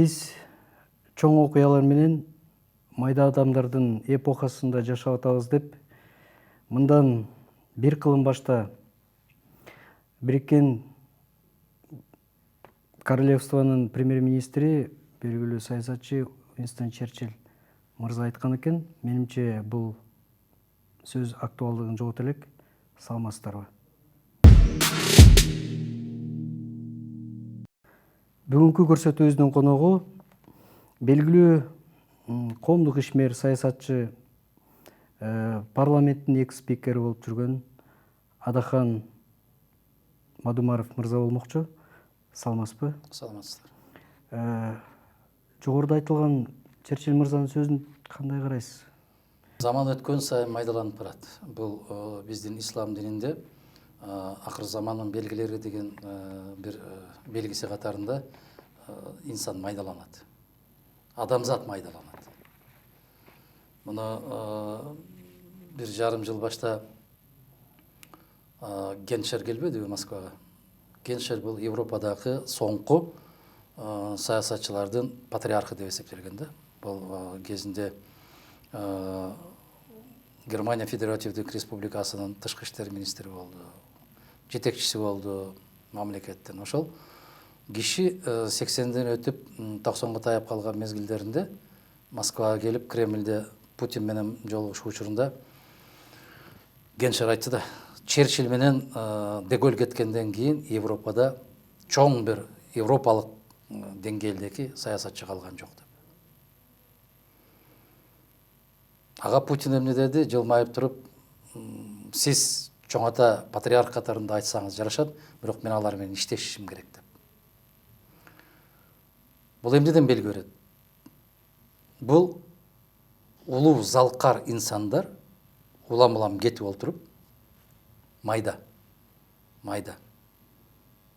Биз чоң окуялар менен майда адамдардын эпохасында жашап атабыз деп мындан бир кылым башта Бириккен Королевствонун премьер-министри, белгилүү саясатчы Уинстон Черчилль мырза айткан экен. Менимче бул сөз актуалдыгын жогото элек. Саламатсыздарбы? Бүгүнкү көрсөтүүбүздүн коногу белгилүү коомдук ишмер, саясатчы, парламенттин экс спикери болуп жүргөн Адахан Мадумаров мырза болмокчу. Саламатсызбы? Саламатсыздар. Жогоруда айтылган Черчилль мырзанын сөзүн кандай карайсыз? Заман өткөн сайын майдаланып барат. Бул биздин ислам дининде акыр замандын белгилери деген бир белгиси катарында инсан майдаланат. Адамзат майдаланат. Муну 1,5 жыл башта Геншер келбедиби Москвага? Геншер бул Европадагы соңку саясатчылардын патриархы деп эсептелген да. Бул кезинде Германия Федеративдик Республикасынын тышкы иштер министри болду, жетекчиси болду мамлекеттин. Ошол киши 80ден өтүп 90га таяп калган мезгилдеринде Москвага келип Кремльде Путин менен жолугушуу учурунда Геншер айтты да, Черчилль менен Де Голль кеткенден кийин Европада чоң бир европалык деңгээлдеги саясатчы калган жок деп. Ага Путин эмне деди? Жылмайып туруп, сиз чоң ата патриарх катарында айтсаңыз жарашат, бирок мен алар менен иштешишим керек деп. Бул эмнеден белги берет? Бул улуу залкар инсандар улам-улам кетип олтуруп, майда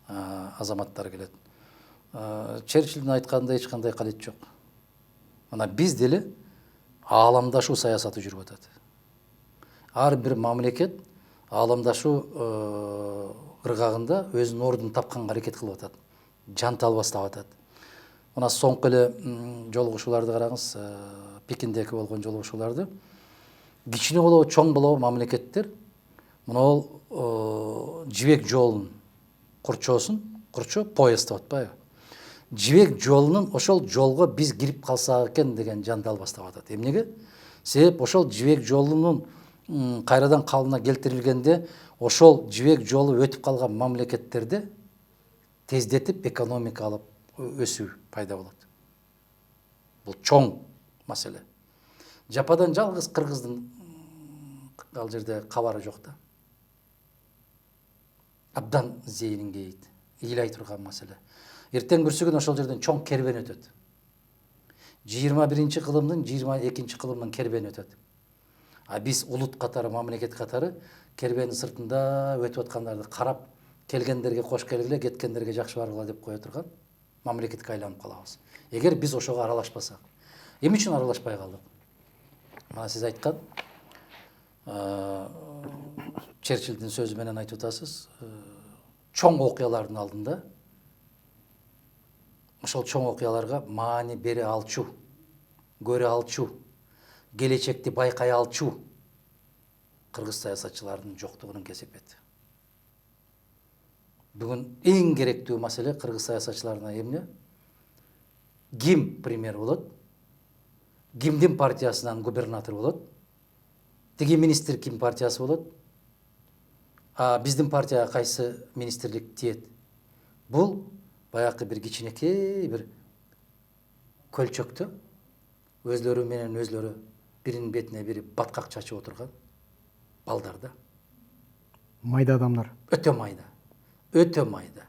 азаматтар келет. Черчилльдин айтканында эч кандай калет жок. Мына биз деле ааламдашуу саясаты жүрүп атат. Ар бир мамлекет ааламдашуу ыргагында өзүнүн ордун тапканга аракет кылып атат. Жантал баштап атат. Мына соңку эле жолугушууларды караңыз, Пекиндеги болгон жолугушууларды. Кичине болобу, чоң болобу мамлекеттер мына жибек жолун курчоосун, поезд деп атпайбы? Жибек жолунун ошол жолго биз кирип калсак экен деген жантал баштап атат. Эмнеге? Себеп ошол жибек жолунун кайрадан калыбына келтирилгенде ошол жибек жолу өтүп калган мамлекеттерде тездетип экономикалык өсүү пайда болот. Бул чоң маселе. Жападан жалгыз кыргыздын ал жерде кабары жок да. Абдан зээнин кейит, ыйлай турган маселе. Эртең бүрсүгүн ошол жерден чоң кербен өтөт. 21 кылымдын 22 кылымдын кербени өтөт. А биз улут катары, мамлекет катары кербенин сыртында өтүп аткандарды карап, келгендерге кош келгиле, кеткендерге жакшы баргыла деп кое турган мамлекетке айланып калабыз. Эгер биз ошого аралашпасак, эмне үчүн аралашпай калдык? Мына сиз айткан Черчилльдин сөзү менен айтып атасыз, чоң окуялардын алдында ошол чоң окуяларга маани бере алчу, көрө алчу, келечекти байкай алчу кыргыз саясатчыларынын жоктугунун кесепети. Бүгүн эң керектүү маселе кыргыз саясатчыларына эмне? Ким премьер болот? Кимдин партиясынан губернатор болот? Тиги министр ким партиясы болот? Биздин партияга кайсы министрлик тиет? Бул баягы бир кичинекей бир көлчөктө өзлөрү менен өзлөрү биринин бетине бири баткак чачып отурган балдар да. Майда адамдар. Өтө майда. Өтө майда.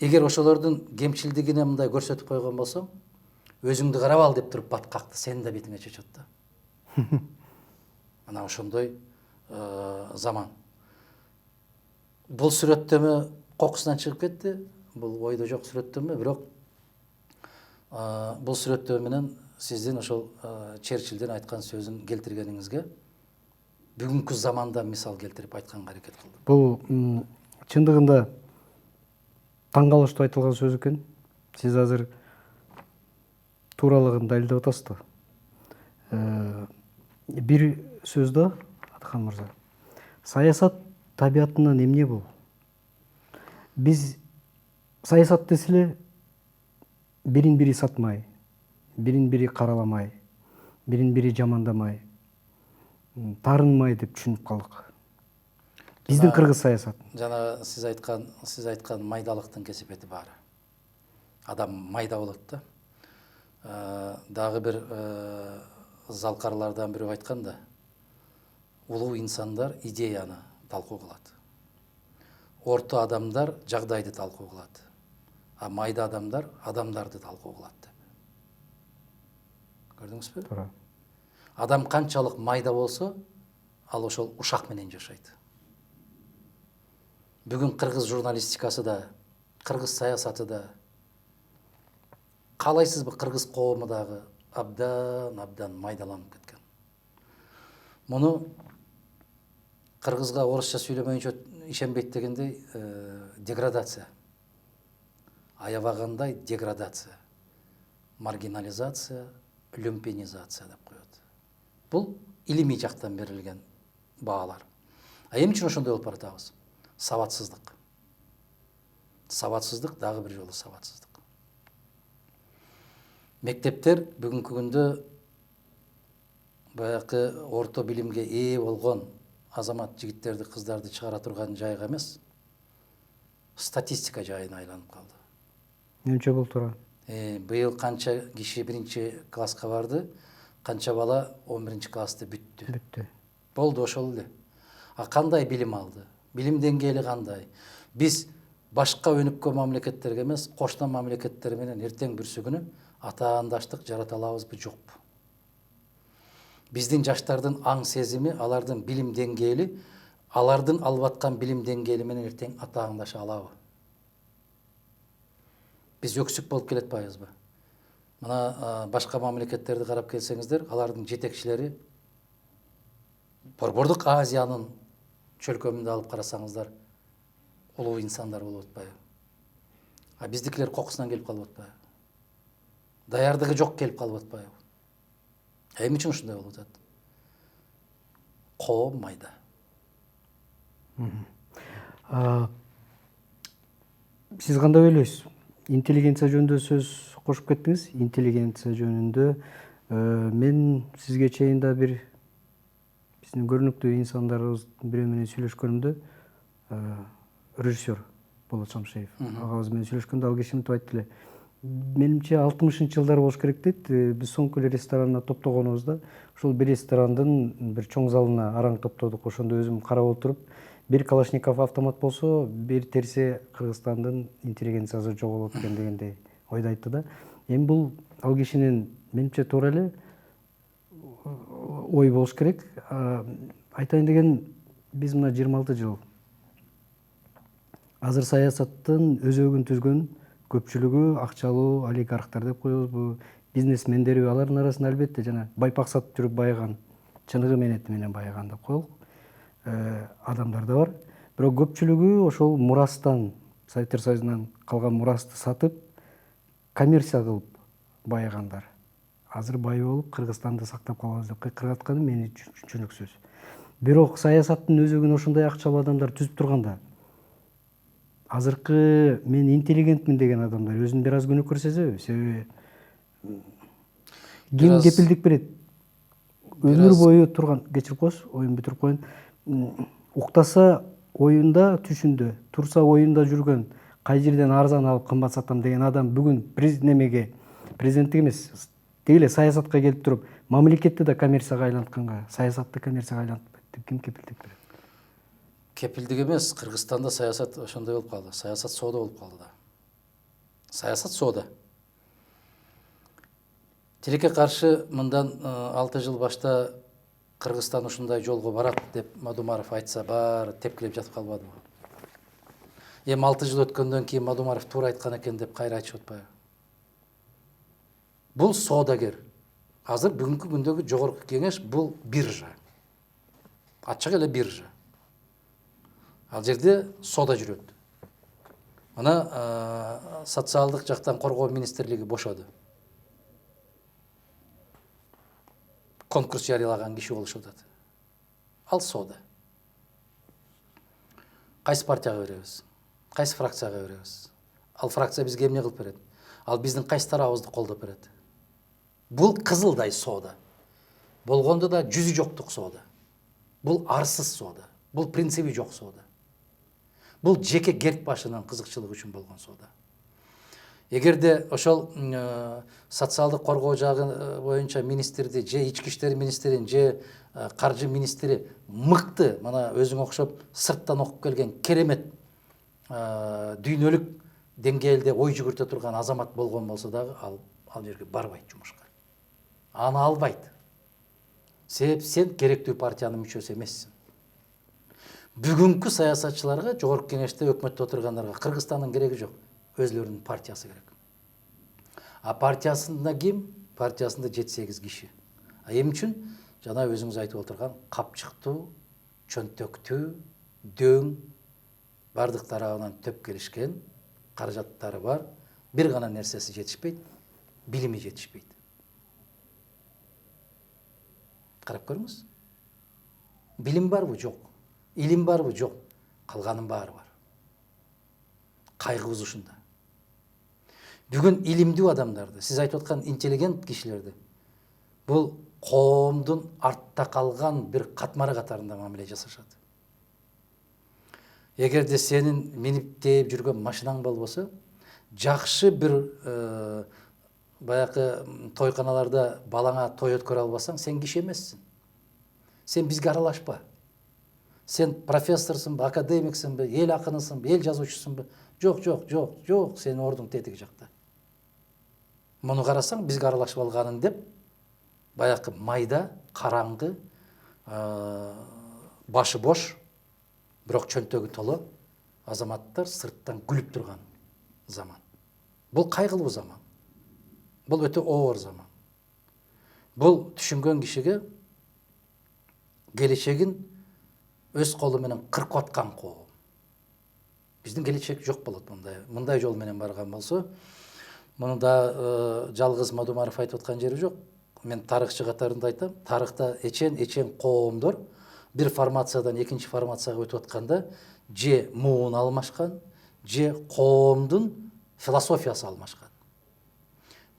Эгер ошолордун кемчилдигине мындай көрсөтүп койгон болсоң, өзүңдү карап ал деп туруп баткакты сенин да бетиңе чачат да. Мына ошондой заман. Бул сүрөттөмө кокусунан чыгып кетти. Бул ойдо жок сүрөттөмө, бирок бул сүрөттөмө менен сиздин ошол Черчилльдин айткан сөзүн келтиргениңизге бүгүнкү заманда мисал келтирип айтканга аракет кылдым. Бул чындыгында таң калыштуу айтылган сөз экен. Сиз азыр тууралыгын далилдеп атасыз да. Бир сөздө Аткан мырза, саясат табиятынан эмне бул? Биз саясат деселе бирин бири сатмай, бирин бири караламай, бирин бири жамандамай, таарынмай деп түшүнүп калдык. Биздин кыргыз саясат. Жана сиз айткан майдалыктын кесепети баары. Адам майда болот да. Дагы бир залкарлардан бирөө айтканда, улуу инсандар идеяны талкуу кылат. Орто адамдар жагдайды талкуу кылат. А майда адамдар адамдарды талкуу кылат деп. Көрдүңүзбү? Туура. Адам канчалык майда болсо, ал ошол ушак менен жашайт. Бүгүн кыргыз журналистикасы да, кыргыз саясаты да, каалайсызбы кыргыз коому дагы абдан майдаланып кеткен. Муну кыргызга орусча сүйлөмөйүнчө ишенбейт дегендей деградация. Аябагандай деградация, маргинализация, люмпенизация деп коет. Бул илимий жактан берилген баалар. А эмне үчүн ошондой болуп баратабыз? Сабатсыздык. Сабатсыздык, дагы бир жолу сабатсыздык. Мектептер бүгүнкү күндө баягы орто билимге ээ болгон азамат жигиттерди, кыздарды чыгара турган жайга эмес, статистика жайына айланып калды. Эмче бул туура? Быйыл канча киши 1-класска барды, канча бала 11 классты бүттү. Бүттү. Болду ошол эле. А кандай билим алды? Билим деңгээли кандай? Биз башка өнүккөн мамлекеттерге эмес, кошуна мамлекеттер менен эртең бүрсүгүнү атаандаштык жарата алабызбы, жокпу? Биздин жаштардын аң сезими, алардын билим деңгээли, алардын алып аткан билим деңгээли менен эртең атаандаша алабы? Биз өксүк болуп келатпайбызбы? Мына башка мамлекеттерди карап келсеңиздер, алардын жетекчилери Борбордук Азиянын чөлкөмүндө алып карасаңыздар, улуу инсандар болуп атпайбы? А биздикилер кокусунан келип калып атпайбы? Даярдыгы жок келип калып атпайбы? Эмне үчүн ушундай болуп атат? Коом майда. Сиз кандай ойлойсуз? Интеллигенция жөнүндө сөз кошуп кеттиңиз. Интеллигенция жөнүндө мен сизге чейин да бир биздин көрүнүктүү инсандарыбыздын бирөө менен сүйлөшкөнүмдө режиссер Болот Шамшиев агабыз менен сүйлөшкөндө ал киши мынтип айтты эле. Менимче 60-жылдар болуш керек дейт. Биз соңку эле ресторанына топтогонубузда ошол бир ресторандын бир чоң залына араң топтодук. Ошондо өзүм карап отуруп, бир Калашников автомат болсо, бир терсе Кыргызстандын интеллигенциясы жоголот экен дегендей ойду айтты да. Эми бул ал кишинин менимче туура эле ой болуш керек. Айтайын деген, биз мына 26 жыл азыр саясаттын өзөгүн түзгөн көпчүлүгү акчалуу олигархтар деп коебузбу, бизнесмендерби, алардын арасында албетте жана байпаксат жүрүп байыган, чыныгы менети менен байыган деп коелук адамдар да бар. Бирок көпчүлүгү ошол мурастан, Советтер Союзунан калган мурасты сатып, коммерция кылып байыгандар. Азыр бай болуп Кыргызстанды сактап калабыз деп кыйкырып атканы мен үчүн түшүнүксүз. Бирок саясаттын өзөгүн ошондой акчалуу адамдар түзүп турганда, азыркы мен интеллигентмин деген адамдар өзүн бир аз күнөөкөр сезеби? Себеби ким кепилдик берет? Өмүр бою турган, кечирип коесуз, оюмду бүтүрүп коеюн. Уктаса оюнда, түшүндө, турса оюнда жүргөн, кай жерден арзан алып кымбат сатам деген адам бүгүн президенттик эмес, деги эле саясатка келип туруп, мамлекетти да коммерцияга айлантканга, саясатты коммерцияга айлантпайт деп ким кепилдик берет? Кепилдик эмес, Кыргызстанда саясат ошондой болуп калды. Саясат соода болуп калды да. Саясат соода. Тилекке каршы мындан 6 жыл башта Кыргызстан ушундай жолго барат деп Мадумаров айтса, баары тепкилеп жатып калбадыбы? Эми 6 жыл өткөндөн кийин Мадумаров туура айткан экен деп кайра айтышып атпайбы? Бул соодагер. Азыр бүгүнкү күндөгү жогорку кеңеш бул биржа. Ачык эле биржа. Ал жерде соода жүрөт. Мына социалдык жактан коргоо министрлиги бошоду. конкурс жарыялаган киши болушуп атат. Ал соода. Кайсы партияга беребиз? Кайсы фракцияга беребиз? Ал фракция бизге эмне кылып берет? Ал биздин кайсы тарабыбызды колдоп берет? Бул кызылдай соода. Болгондо да жүзү жоктук соода. Бул арсыз соода. Бул принциби жок соода. Бул жеке керт башынын кызыкчылыгы үчүн болгон соода. Эгерде ошол социалдык коргоо жагы боюнча министрди, же ички иштер министрин, же каржы министри мыкты, мына өзүң окшоп сырттан окуп келген керемет дүйнөлүк деңгээлде ой жүгүртө турган азамат болгон болсо дагы ал жерге барбайт жумушка. Аны албайт. Себеп сен керектүү партиянын мүчөсү эмессиң. Бүгүнкү саясатчыларга, жогорку кеңеште өкмөттө отургандарга Кыргызстандын кереги жок. Өзлөрүнүн партиясы керек. А партиясында ким? Партиясында 7-8 киши. А эми үчүн жана өзүңүз айтып отурган капчыктуу, чөнтөктүү, дөң, бардык тарабынан төп келишкен, каражаттары бар, бир гана нерсеси жетишпейт, билими жетишпейт. Карап көрүңүз. Билим барбы? Жок. Илим барбы? Жок. Калганын баары бар. Кайгыбыз ушунда. Бүгүн илимдүү адамдарды, сиз айтып аткан интеллигент кишилерди, бул коомдун артта калган бир катмары катарында мамиле жасашат. Эгерде сенин минип тээп жүргөн машинаң болбосо, жакшы бир баягы тойканаларда балаңа той өткөрө албасаң, сен киши эмессиң. Сен бизге аралашпа. Сен профессорсуңбу, академиксиңби, эл акынысыңбы, эл жазуучусуңбу? Жок, сенин ордуң тетиги жакта. Муну карасаң, бизге аралашып алганын деп, баягы майда, караңгы, башы бош, бирок чөнтөгү толо азаматтар сырттан күлүп турган заман. Бул кайгылуу заман. Бул өтө оор заман. Бул түшүнгөн кишиге келечегин өз колу менен кыркып аткан коом. Биздин келечек жок болот мындай жол менен барган болсо. Муну да жалгыз Мадумаров айтып аткан жери жок. Мен тарыхчы катарында айтам, тарыхта эчен коомдор бир формациядан экинчи формацияга өтүп атканда же муун алмашкан, же коомдун философиясы алмашкан.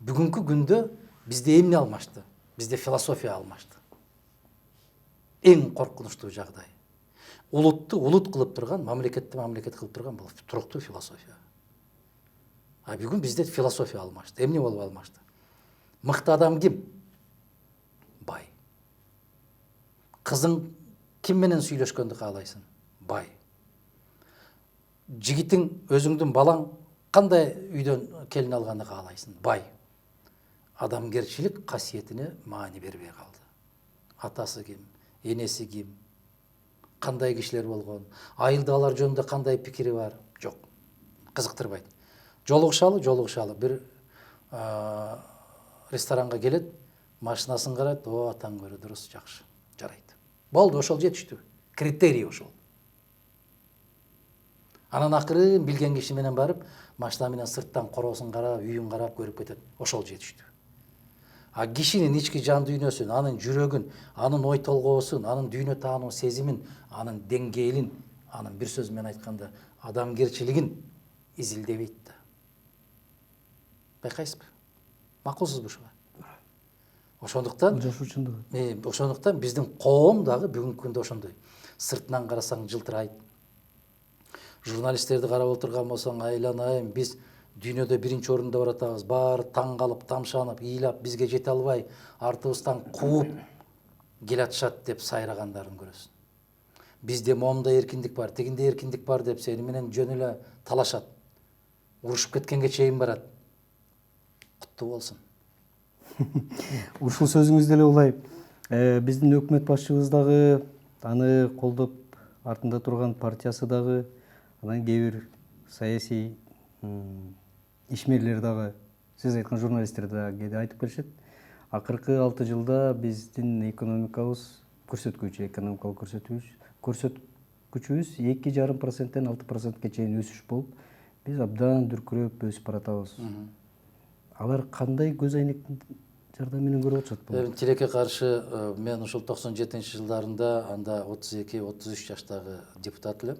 Бүгүнкү күндө бизде эмне алмашты? Бизде философия алмашты. Эң коркунучтуу жагдай. Улутту улут кылып турган, мамлекетти мамлекет кылып турган бул туруктуу философия. А бүгүн бизде философия алмашты. Эмне болуп алмашты? Мыкты адам ким? Бай. Кызың ким менен сүйлөшкөндү каалайсың? Бай. Жигитиң, өзүңдүн балаң кандай үйдөн келин алганды каалайсың? Бай. Адамгерчилик касиетине маани бербей калды. Атасы ким? Энеси ким? Кандай кишилер болгон? Айылдагылар жөнүндө кандай пикири бар? Жок. Кызыктырбайт. Жолугушалы бир ресторанга келет, машинасын карайт, атаң көрө дурус, жакшы, жарайт. Болду, ошол жетиштүү. Критерий ошол. Анан акырын билген киши менен барып, машина менен сырттан короосун карап, үйүн карап көрүп кетет. Ошол жетиштүү. А кишинин ички жан дүйнөсүн, анын жүрөгүн, анын ой толгоосун, анын дүйнө таануу сезимин, анын деңгээлин, анын бир сөз менен айтканда адамгерчилигин изилдебейт да. Байкайсызбы? Макулсузбу ушуга? Ошондуктан биздин коом дагы бүгүнкү күндө ошондой. Сыртынан карасаң жылтырайт. Журналисттерди карап отурган болсоң, айланайын, биз дүйнөдө биринчи орунда баратабыз, баары таң калып, тамшанып, ыйлап, бизге жете албай, артыбыздан кууп келатышат деп сайрагандарын көрөсүң. Бизде момунда эркиндик бар, тигинде эркиндик бар деп сени менен жөн эле талашат. Урушуп кеткенге чейин барат. Куттуу болсун. Ушул сөзүңүздө эле улай, биздин өкмөт башчыбыз дагы, аны колдоп артында турган партиясы дагы, анан кээ бир саясий ишмерлер дагы, сиз айткан журналисттер дагы кээде айтып келишет. Акыркы 6 жылда биздин экономикабыз экономикалык көрсөткүчүбүз 2,5%-тен 6%-ке чейин өсүш болуп, биз абдан дүркүрөп өсүп баратабыз. Алар кандай көз айнек жардам менен көрүп атышат бул. Тилекке каршы мен ушул 97 жылдарында анда 32-33 жаштагы депутат элем.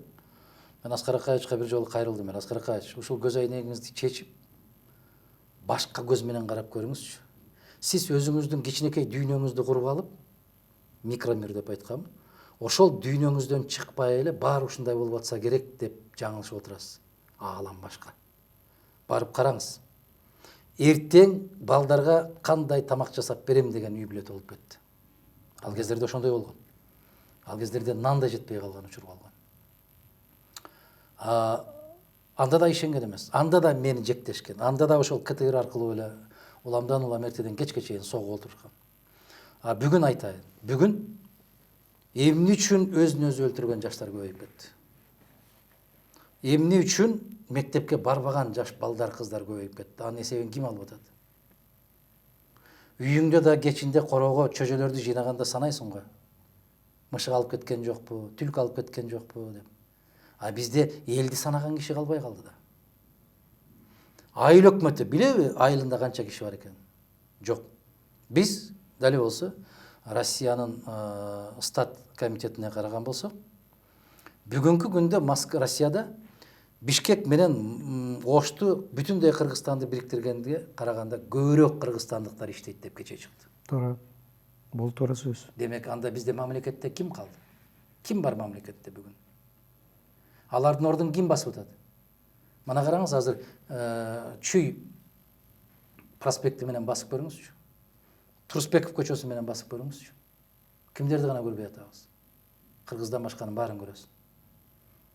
Мен Аскар Акаевичке бир жолу кайрылдым. Аскар Акаевич, ушул көз айнегиңизди чечип, башка көз менен карап көрүңүзчү. Сиз өзүңүздүн кичинекей дүйнөңүздү куруп алып, микромир деп айткам, ошол дүйнөңүздөн чыкпай эле баары ушундай болуп атса керек деп жаңылышып отурасыз. Аалам башка. Барып караңыз. Эртең балдарга кандай тамак жасап берем деген үй бүлөт болуп кетти. Ал кездерде ошондой болгон. Ал кездерде нан да жетпей калган учур болгон. Анда да ишенген эмес. Анда да мени жектешкен. Анда да ошол КТР аркылуу эле уламдан улам эртеден кечке чейин согуп отурушкан. Бүгүн айтайын. Бүгүн эмне үчүн өзүн өзү өлтүргөн жаштар көбөйүп кетти? Эмне үчүн мектепке барбаган жаш балдар, кыздар көбөйүп кетти? Анын эсебин ким алып атат? Үйүңдө да кечинде короого чөжөлөрдү жыйнаганда санайсың го. Мышык алып кеткен жокпу, түлкү алып кеткен жокпу деп. Бизде элди санаган киши калбай калды да. Айыл өкмөтү билеби айылында канча киши бар экенин? Жок. Биз дали болсо Россиянын стат комитетине караган болсок, бүгүнкү күндө Россияда Бишкек менен Ошту бүтүндөй Кыргызстанды бириктиргенге караганда көбүрөөк кыргызстандыктар иштейт деп кечээ чыкты. Туура. Бул туура сөз. Демек анда бизде мамлекетте ким калды? Ким бар мамлекетте бүгүн? Алардын ордун ким басып атат? Мына караңыз, азыр Чүй проспекти менен басып көрүңүзчү. Турсбеков көчөсү менен басып көрүңүзчү. Кимдерди гана көрбөй атабыз? Кыргыздан башканын баарын көрөсүз.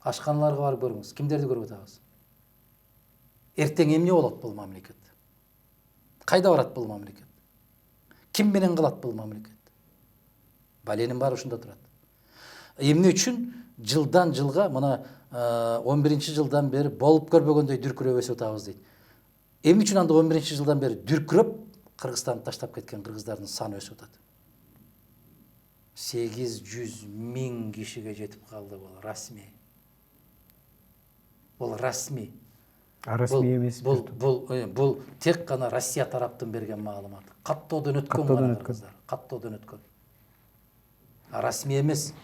Ашканаларга барып көрүңүз. Кимдерди көрүп атабыз? Эртең эмне болот бул мамлекет? Кайда барат бул мамлекет? Ким менен калат бул мамлекет? Баленин баары ушунда турат. Эмне үчүн жылдан жылга мына 11-жылдан бери болуп көрбөгөндөй дүркүрөп өсүп атабыз дейт. Эмне үчүн анда 11-жылдан бери дүркүрөп Кыргызстанды таштап кеткен кыргыздардын саны өсүп атат? 800 000 кишиге жетип калды бул расмий. Бул расмий. Расмий эмес. Бул тек гана Россия тараптын берген маалыматы. Каттоодон өткөн кыргыздар. Каттоодон өткөн. Расмий эмес.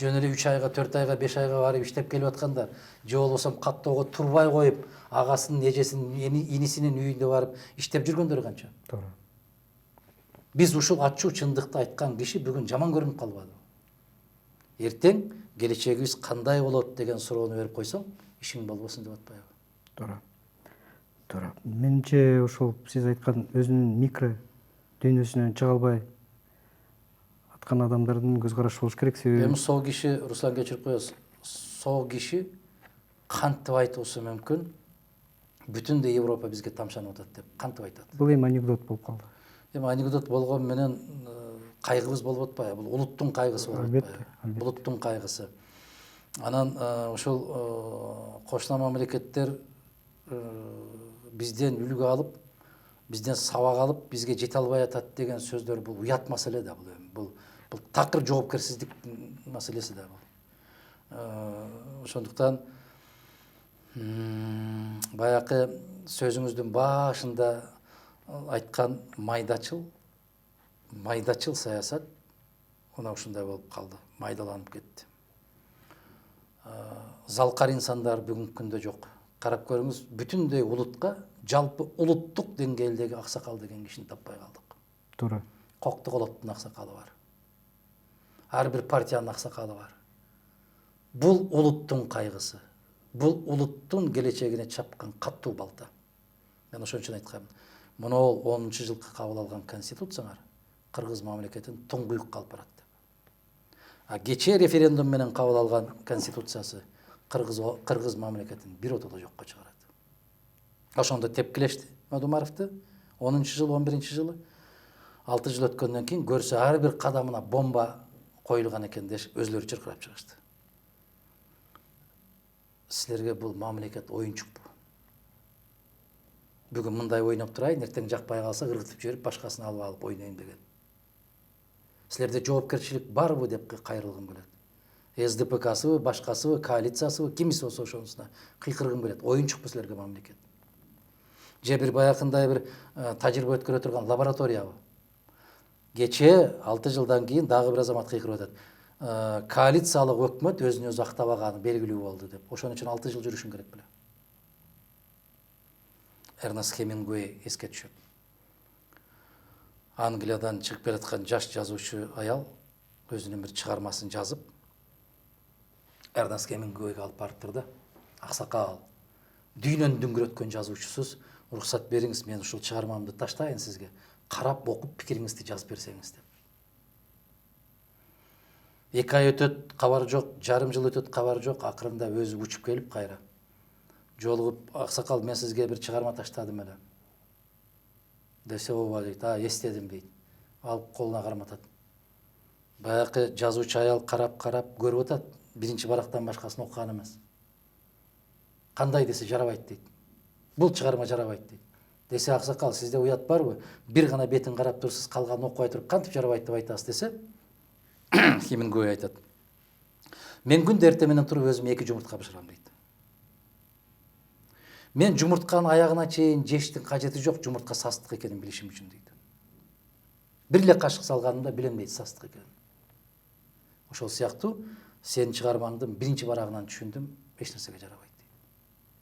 Жөн эле 3 айга, 4 айга, 5 айга барып иштеп келип аткандар, же болбосо каттоого турбай коюп, агасынын, эжесинин, инисинин үйүндө барып иштеп жүргөндөр канча? Туура. Биз ушул ачуу чындыкты айткан киши бүгүн жаман көрүнүп калбадыбы? Эртең келечегибиз кандай болот деген суроону берип койсоң, ишиң болбосун деп атпайбы? Туура. Туура. Менимче ушул сиз айткан өзүнүн микро дүйнөсүнөн чыга албай аткан адамдардын көз карашы болуш керек. Себеби Эми сол киши, Руслан кечирип коесуз, сол киши кантип айтуусу мүмкүн? Бүтүндөй Европа бизге тамшанып атат деп кантип айтат? бул эми анекдот болуп калды. Эми анекдот болгон менен кайгыбыз болуп атпайбы? Бул улуттун кайгысы болуп атпайбы? Албетте. Улуттун кайгысы. Анан ошол кошуна мамлекеттер бизден үлгү алып, бизден сабак алып, бизге жете албай атат деген сөздөр бул уят маселе да бул. Бул такыр жоопкерсиздик маселеси да бул. Ошондуктан баякы сөзүңүздүн башында айткан майдачыл саясат мына ушундай болуп калды, майдаланып кетти. Залкар инсандар бүгүнкү күндө жок. Карап көрүңүз, бүтүндөй улутка жалпы улуттук деңгээлдеги аксакал деген кишини таппай калдык. Туура. Кокту колоттун аксакалы бар. Ар бир партиянын аксакалы бар. Бул улуттун кайгысы. Бул улуттун келечегине чапкан каттуу балта. Мен ошон үчүн айткам, мынау 10-жылкы кабыл алган конституцияңар кыргыз мамлекетин туңгуюкка алып барат деп. Кечээ референдум менен кабыл алган конституциясы кыргыз мамлекетин бир отодо жокко чыгарат. Ошондо тепкилешти Мадумаровду 10-жыл, 11-жылы. 6 жыл өткөндөн кийин көрсө ар бир кадамына бомба коюлган экен деш, өзлөрү чыркырап чыгышты. Силерге бул мамлекет оюнчукпу? Бүгүн мындай ойноп турайын, эртең жакпай калса ыргытып жиберип башкасын алып ойнойм деген. Силерде жоопкерчилик барбы деп кайрылгым келет. СДПКсыбы, башкасыбы, коалициясыбы, кимиси болсо ошонусуна кыйкыргым келет. Оюнчукпу силерге мамлекет? Же бир баякындай бир тажрыйба өткөрө турган лабораториябы? Кечээ 6 жылдан кийин дагы бир азамат кыйкырып атат. Коалициялык өкмөт өзүн өзү актабаганы белгилүү болду деп. Ошон үчүн 6 жыл жүрүшүң керек беле. Эрнест Хемингуэй эске түшөт. Англиядан чыгып келаткан жаш жазуучу аял өзүнүн бир чыгармасын жазып, Эрнест Хемингуэйге алып барыптыр да. Аксакал, дүйнөнү дүңгүрөткөн жазуучусуз, уруксат бериңиз, мен ушул чыгармамды таштайын сизге. Карап окуп пикириңизди жазып берсеңиз деп. 2 ай өтөт, кабар жок, жарым жыл өтөт, кабар жок, акырында өзү учуп келип кайра. Жолугуп, аксакал, мен сизге бир чыгарма таштадым эле. Десе, ооба дейт, эстедим дейт. Алып колуна карматат. Баягы жазуучу аял карап көрүп атат, биринчи барактан башкасын окуган эмес. Кандай десе жарабайт дейт. Бул чыгарма жарабайт дейт. Десе, аксакал, сизде уят барбы? Бир гана бетин карап турсуз, калганын окубай туруп, кантип жарабайт деп айтасыз десе, Хемингуэй айтат. Мен күндө эртең менен туруп өзүмө 2 жумуртка бышырам дейт. Мен жумуртканын аягына чейин жештин кажети жок, жумуртка састык экенин билишим үчүн дейт. Бир эле кашык салганымда билем дейт састык экенин. Ошол сыяктуу сенин чыгармаңдын биринчи барагынан түшүндүм, эч нерсеге жарабайт дейт.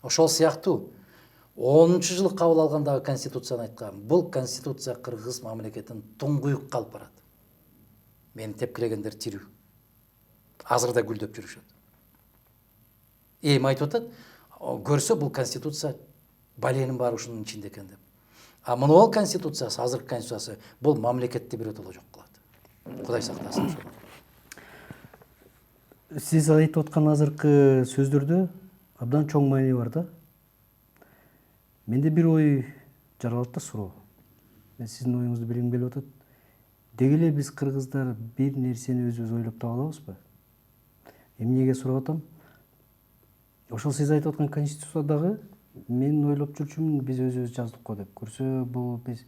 Ошол сыяктуу 10-жылы кабыл алгандагы конституцияны айткан. Бул конституция кыргыз мамлекетин туңгуюкка алып барат. Мени тепкилегендер тирүү. Азыр да гүлдөп жүрүшөт. Эми айтып атат, көрсө бул конституция баленин баары ушунун ичинде экен деп. А мынол конституциясы, азыркы конституциясы, бул мамлекетти биротоло жок кылат. Кудай сактасын ошону. Сиз айтып аткан азыркы сөздөрдө абдан чоң маани бар да. Менде бир ой жаралат да, суроо. Мен сиздин оюңузду билгим келип атат. Деги эле биз кыргыздар бир нерсени өзүбүз ойлоп таба алабызбы? Эмнеге сурап атам? Ошол сиз айтып аткан конституциядагы мен ойлоп жүрчүмүн, биз өзүбүз жаздык го деп. Көрсө бул биз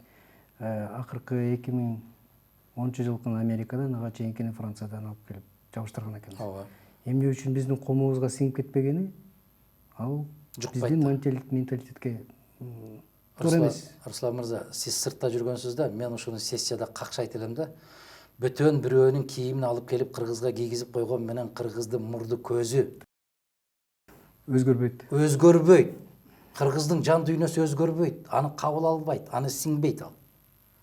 акыркы 2010-жылкы Америкадан, ага чейинкини Франциядан алып келип жабыштырган экенбиз. Ооба. Эмне үчүн биздин комубузга сиңип кетпегени? Ал биздин менталитетке туура эмес. Арслан мырза, сиз сыртта жүргөнсүз да, мен ушуну сессияда какшайт элем да. Бөтөн бирөөнүн кийимин алып келип кыргызга кийгизип койгон менен кыргыздын мурду көзү өзгөрбөйт. Кыргыздын жан дүйнөсү өзгөрбөйт. Аны кабыл албайт, аны сиңбейт ал.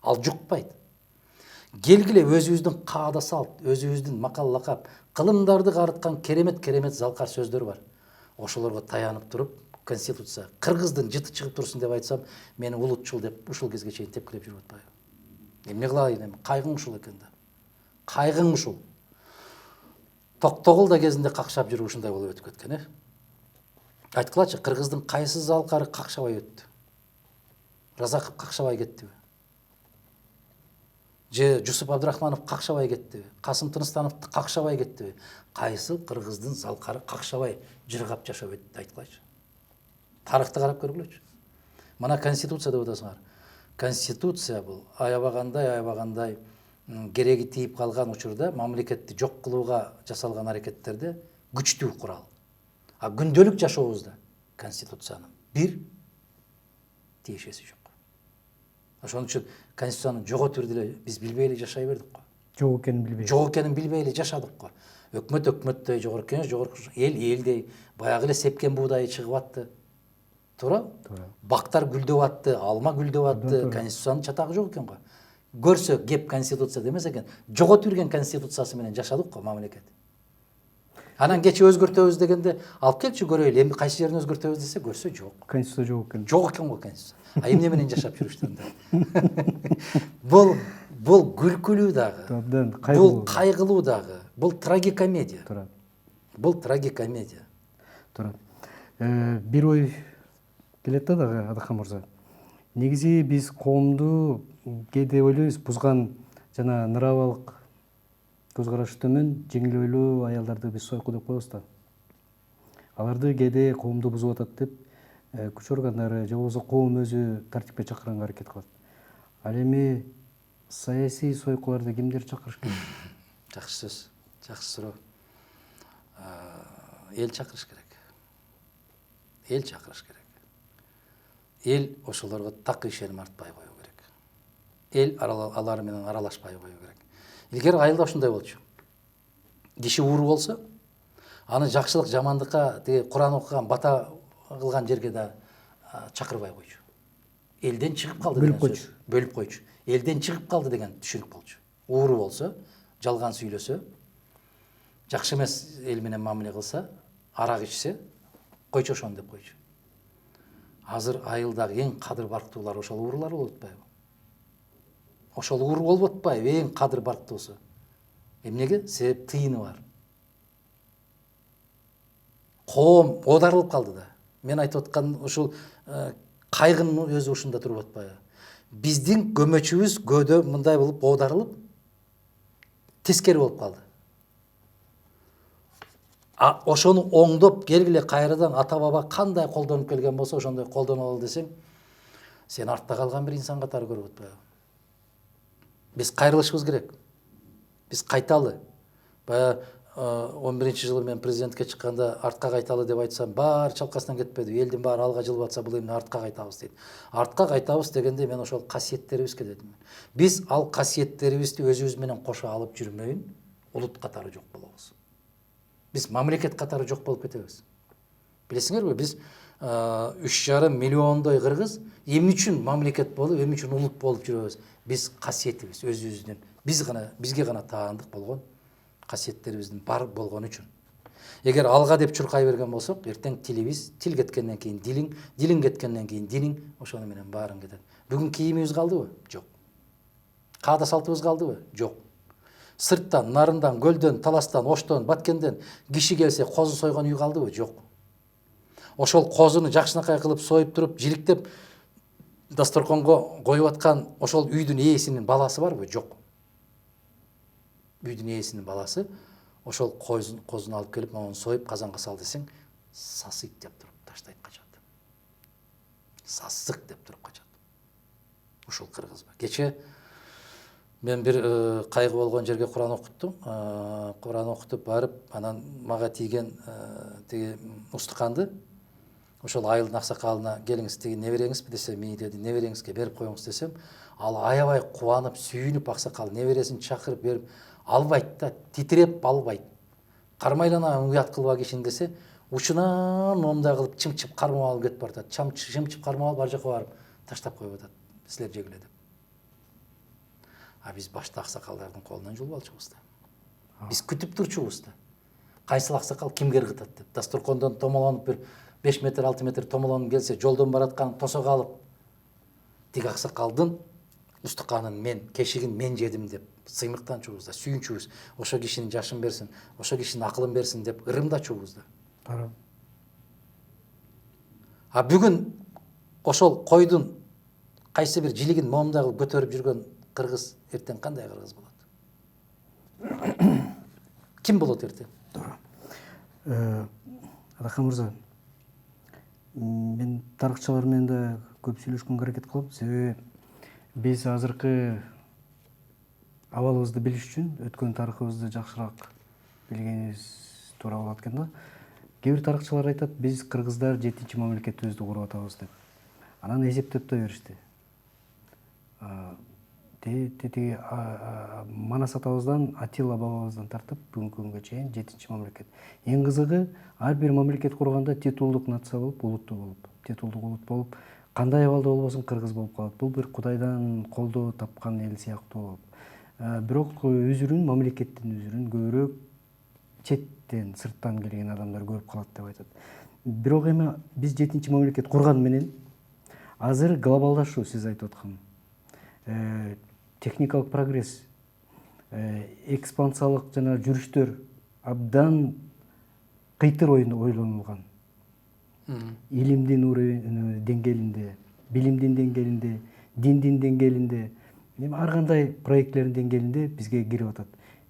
Ал жукпайт. Келгиле өзүбүздүн каада салт, өзүбүздүн макал лакап, кылымдарды карыткан керемет залкар сөздөр бар. Ошолорго таянып туруп, конституция кыргыздын жыты чыгып турсун деп айтсам, мени улутчул деп ушул кезге чейин тепкилеп жүрүп атпайбы? Эмне кылайын эми? Кайгың ушул экен да. Кайгың ушул. Токтогул да кезинде какшап жүрүп ушундай болуп өтүп кеткен, Айткылачы, кыргыздын кайсы залкары какшабай өттү? Разаков какшабай кеттиби? Же Жусуп Абдрахманов какшабай кеттиби? Касым Тыныстанов какшабай кеттиби? Кайсы кыргыздын залкары какшабай жыргап жашап өттү, айткылачы. Тарыхты карап көргүлөчү. Мына конституция деп атасыңар. Конституция бул аябагандай кереги тийип калган учурда мамлекетти жок кылууга жасалган аракеттерде күчтүү курал. А күндөлүк жашообузда конституциянын бир тиешеси жок. Ошон үчүн конституциянын жоготур деле биз билбей эле жашай бердик го. Жок экенин билбей эле жашадык го. Өкмөттөй, жогорку эл элдей, баягы эле сепкен буудайы чыгып атты. Туура? Бактар гүлдөп атты, алма гүлдөп атты, конституциянын чатагы жок экен го. Көрсө кеп конституция демес экен, жоготуп жүргөн конституциясы менен жашадык го мамлекет. Анан кече өзгөртөбүз дегенде, алып келчи көрөйлү, эми кайсы жерин өзгөртөбүз десе, көрсө жок. Конституция жок экен. Жок экен го конституция. А эмне менен жашап жүрүштүр? Бул күлкүлүү дагы. Бул кайгылуу дагы. Бул трагикомедия. Турат. Бул трагикомедия. Турат. Бир ой келет да дагы, Адакан мырза. Негизи биз коомду кээде ойлойбуз, бузган жана нравалык көз карашы төмөн, жеңил ойлуу аялдарды биз сойку деп коебуз да. Аларды кээде коомду бузуп атат деп күч органдары же болбосо коом өзү тартипке чакырганга аракет кылат. Ал эми саясий сойкуларды кимдер чакырыш керек? Жакшы сөз, жакшы суроо. Эл чакырыш керек. Эл чакырыш керек. Эл ошолорго так ишеним артпай коюу керек. эл алар менен аралашпай кою керек. Илгери айылда ушундай болчу. Киши ууру болсо, аны жакшылык жамандыкка, тиги Куран окуган, бата кылган жерге да чакырбай койчу. Элден чыгып калды деген сөз. Бөлүп койчу. Элден чыгып калды деген түшүнүк болчу. Ууру болсо, жалган сүйлөсө, жакшы эмес эл менен мамиле кылса, арак ичсе, койчу ошону деп койчу. Азыр айылдагы эң кадыр барктуулар ошол уурулар болуп атпайбы? Ошол ууру болуп атпайбы эң кадыр барктуусу? Эмнеге? Себеп тыйыны бар. Коом оодарылып калды да. Мен айтып аткан ушул кайгынын өзү ушунда туруп атпайбы? Биздин көмөчүбүз көөдө мындай болуп оодарылып, тескери болуп калды. Ошону оңдоп келгиле кайрадан ата баба кандай колдонуп келген болсо, ошондой колдонолу десең, сен артта калган бир инсан катары көрүп атпайбы? Биз кайрылышыбыз керек. Биз кайталы. Баягы 11-жылы мен президентке чыкканда артка кайталы деп айтсам, баары чалкасынан кетпеди. Элдин баары алга жылып атса, бул эмне артка кайтабыз дейт. Артка кайтабыз дегенде мен ошол касиеттерибизге дедим. Биз ал касиеттерибизди өзүбүз менен кошо алып жүрмөйүн, улут катары жок болобуз. Биз мамлекет катары жок болуп кетебиз. Билесиңерби, биз 3,5 миллиондой кыргыз эмне үчүн мамлекет болуп, эмне үчүн улут болуп жүрөбүз? Биз касиетибиз өзүбүздүн, бизге гана таандык болгон касиеттерибиздин бар болгону үчүн. Эгер алга деп чуркай берген болсок, эртең тилибиз, тил кеткенден кийин дилиң, дилиң кеткенден кийин диниң, ошону менен баарын кетет. Бүгүн кийимибиз калдыбы? Жок. Каада салтыбыз калдыбы? Жок. Сырттан, нарындан, көлдөн, таластан, оштон, баткенден киши келсе, козу сойгон үй калдыбы? Жок. Ошол козуну жакшынакай кылып союп туруп, жиликтеп дасторконго коюп аткан ошол үйдүн ээсинин баласы барбы? Жок. Үйдүн ээсинин баласы ошол козуну алып келип, мону союп казанга сал десең, сасыйт деп туруп таштайт, качат. Сасык деп туруп качат. Ушул кыргызбы? Кече мен бир кайгы болгон жерге Куран окуттум. Куран окутуп барып, анан мага тийген тиги устуканды ошол айылдын аксакалына келиңиз, тиги небереңизби десем, мии деди, небереңизге берип коюңуз десем, ал аябай кубанып, сүйүнүп, аксакал небересин чакырып берип, албайт да, титиреп албайт. Кармайлана уят кылба кишини десе, учунан момундай кылып чымчып кармап алып кетип баратат. Чымчып кармап алып ар жака барып таштап коюп атат. Силер жегиле деп. Биз башта аксакалдардын колунан жулуп алчубуз да. Биз күтүп турчубуз да. Кайсыл аксакал кимге ыргытат деп. Дасторкондон томолонуп бир 5 метр, 6 метр томолонуп келсе, жолдон бараткан тосого алып, тиги аксакалдын устуканын мен, кешигин мен жедим деп сыймыктанчубуз да, сүйүнчүбүз. Ошо кишинин жашын берсин, ошо кишинин акылын берсин деп ырымдачубуз да. Бүгүн ошол койдун кайсы бир жилигин момундай кылып көтөрүп жүргөн кыргыз эртең кандай кыргыз болот? Ким болот эртең? Адахан мырза, мен тарыхчылар менен да көп сүйлөшкөнгө аракет кылам. Себеби биз азыркы абалыбызды билиш үчүн өткөн тарыхыбызды жакшыраак билгенибиз туура болот экен да. Кээ бир тарыхчылар айтат, биз кыргыздар 7-чи мамлекетибизди куруп атабыз деп. Анан эсептеп да беришти. Тиги Манас атабыздан, Атилла бабабыздан тартып бүгүнкү күнгө чейин 7-чи мамлекет. Эң кызыгы, ар бир мамлекет курганда титулдук нация болуп, улуттуу болуп, титулдук улут болуп, кандай абалда болбосун кыргыз болуп калат. Бул бир кудайдан колдоо тапкан эл сыяктуу болуп. Бирок өзүрүн, мамлекеттин өзүрүн көбүрөөк четтен, сырттан келген адамдар көрүп калат деп айтат. Бирок эми биз 7-чи мамлекет курган менен азыр глобалдашуу, сиз айтып аткан техникалык прогресс, экспансиялык жана жүрүштөр абдан кыйтыр ойлонулган. Илимдин деңгээлинде, билимдин деңгээлинде, диндин деңгээлинде, ар кандай проектлердин деңгээлинде бизге кирип атат.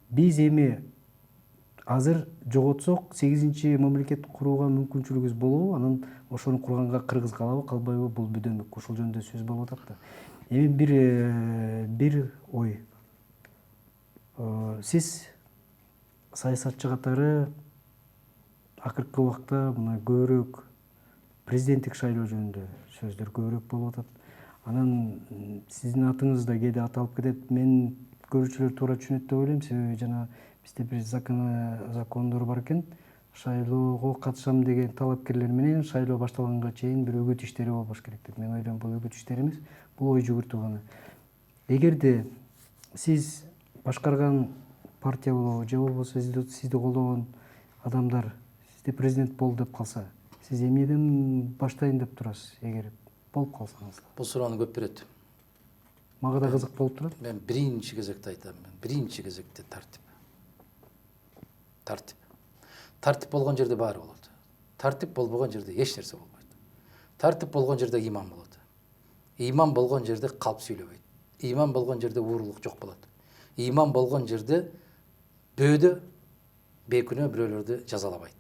Биз эми азыр жоготсок 8-чи мамлекет курууга мүмкүнчүлүгүбүз болобу? Анан ошону курганга кыргыз калабы, калбайбы? Бул бүдөмүк. Ошол жөнүндө сөз болуп атат да. Эми бир ой. Сиз саясатчы катары акыркы убакта мына көбүрөөк президенттик шайлоо жөнүндө сөздөр көбүрөөк болуп атат. Анан сиздин атыңыз да кээде аталып кетет. Мен көрүүчүлөр туура түшүнөт деп ойлойм, себеби жана бизде бир закондор бар экен. Шайлоого катышам деген талапкерлер менен шайлоо башталганга чейин бир өгөт иштери болбош керек деп. Мен ойлойм, бул өгөт иштер эмес, бул ой жүгүртүү гана. Эгерде сиз башкарган партия болобу же болбосо сизди колдогон адамдар сизди президент бол деп калса, сиз эмнеден баштайын деп турасыз, эгер болуп калсаңыз? Бул суроону көп берет. Мага да кызык болуп турат. Мен биринчи кезекте айтам, биринчи кезекте тартип. Тартип болгон жерде баары болот. Тартип болбогон жерде эч нерсе болбойт. Тартип болгон жерде иман болот. Иман болгон жерде калп сүйлөбөйт. Иман болгон жерде уурулук жок болот. Иман болгон жерде дөөдө бейкүнөө бирөөлөрдү жазалабайт.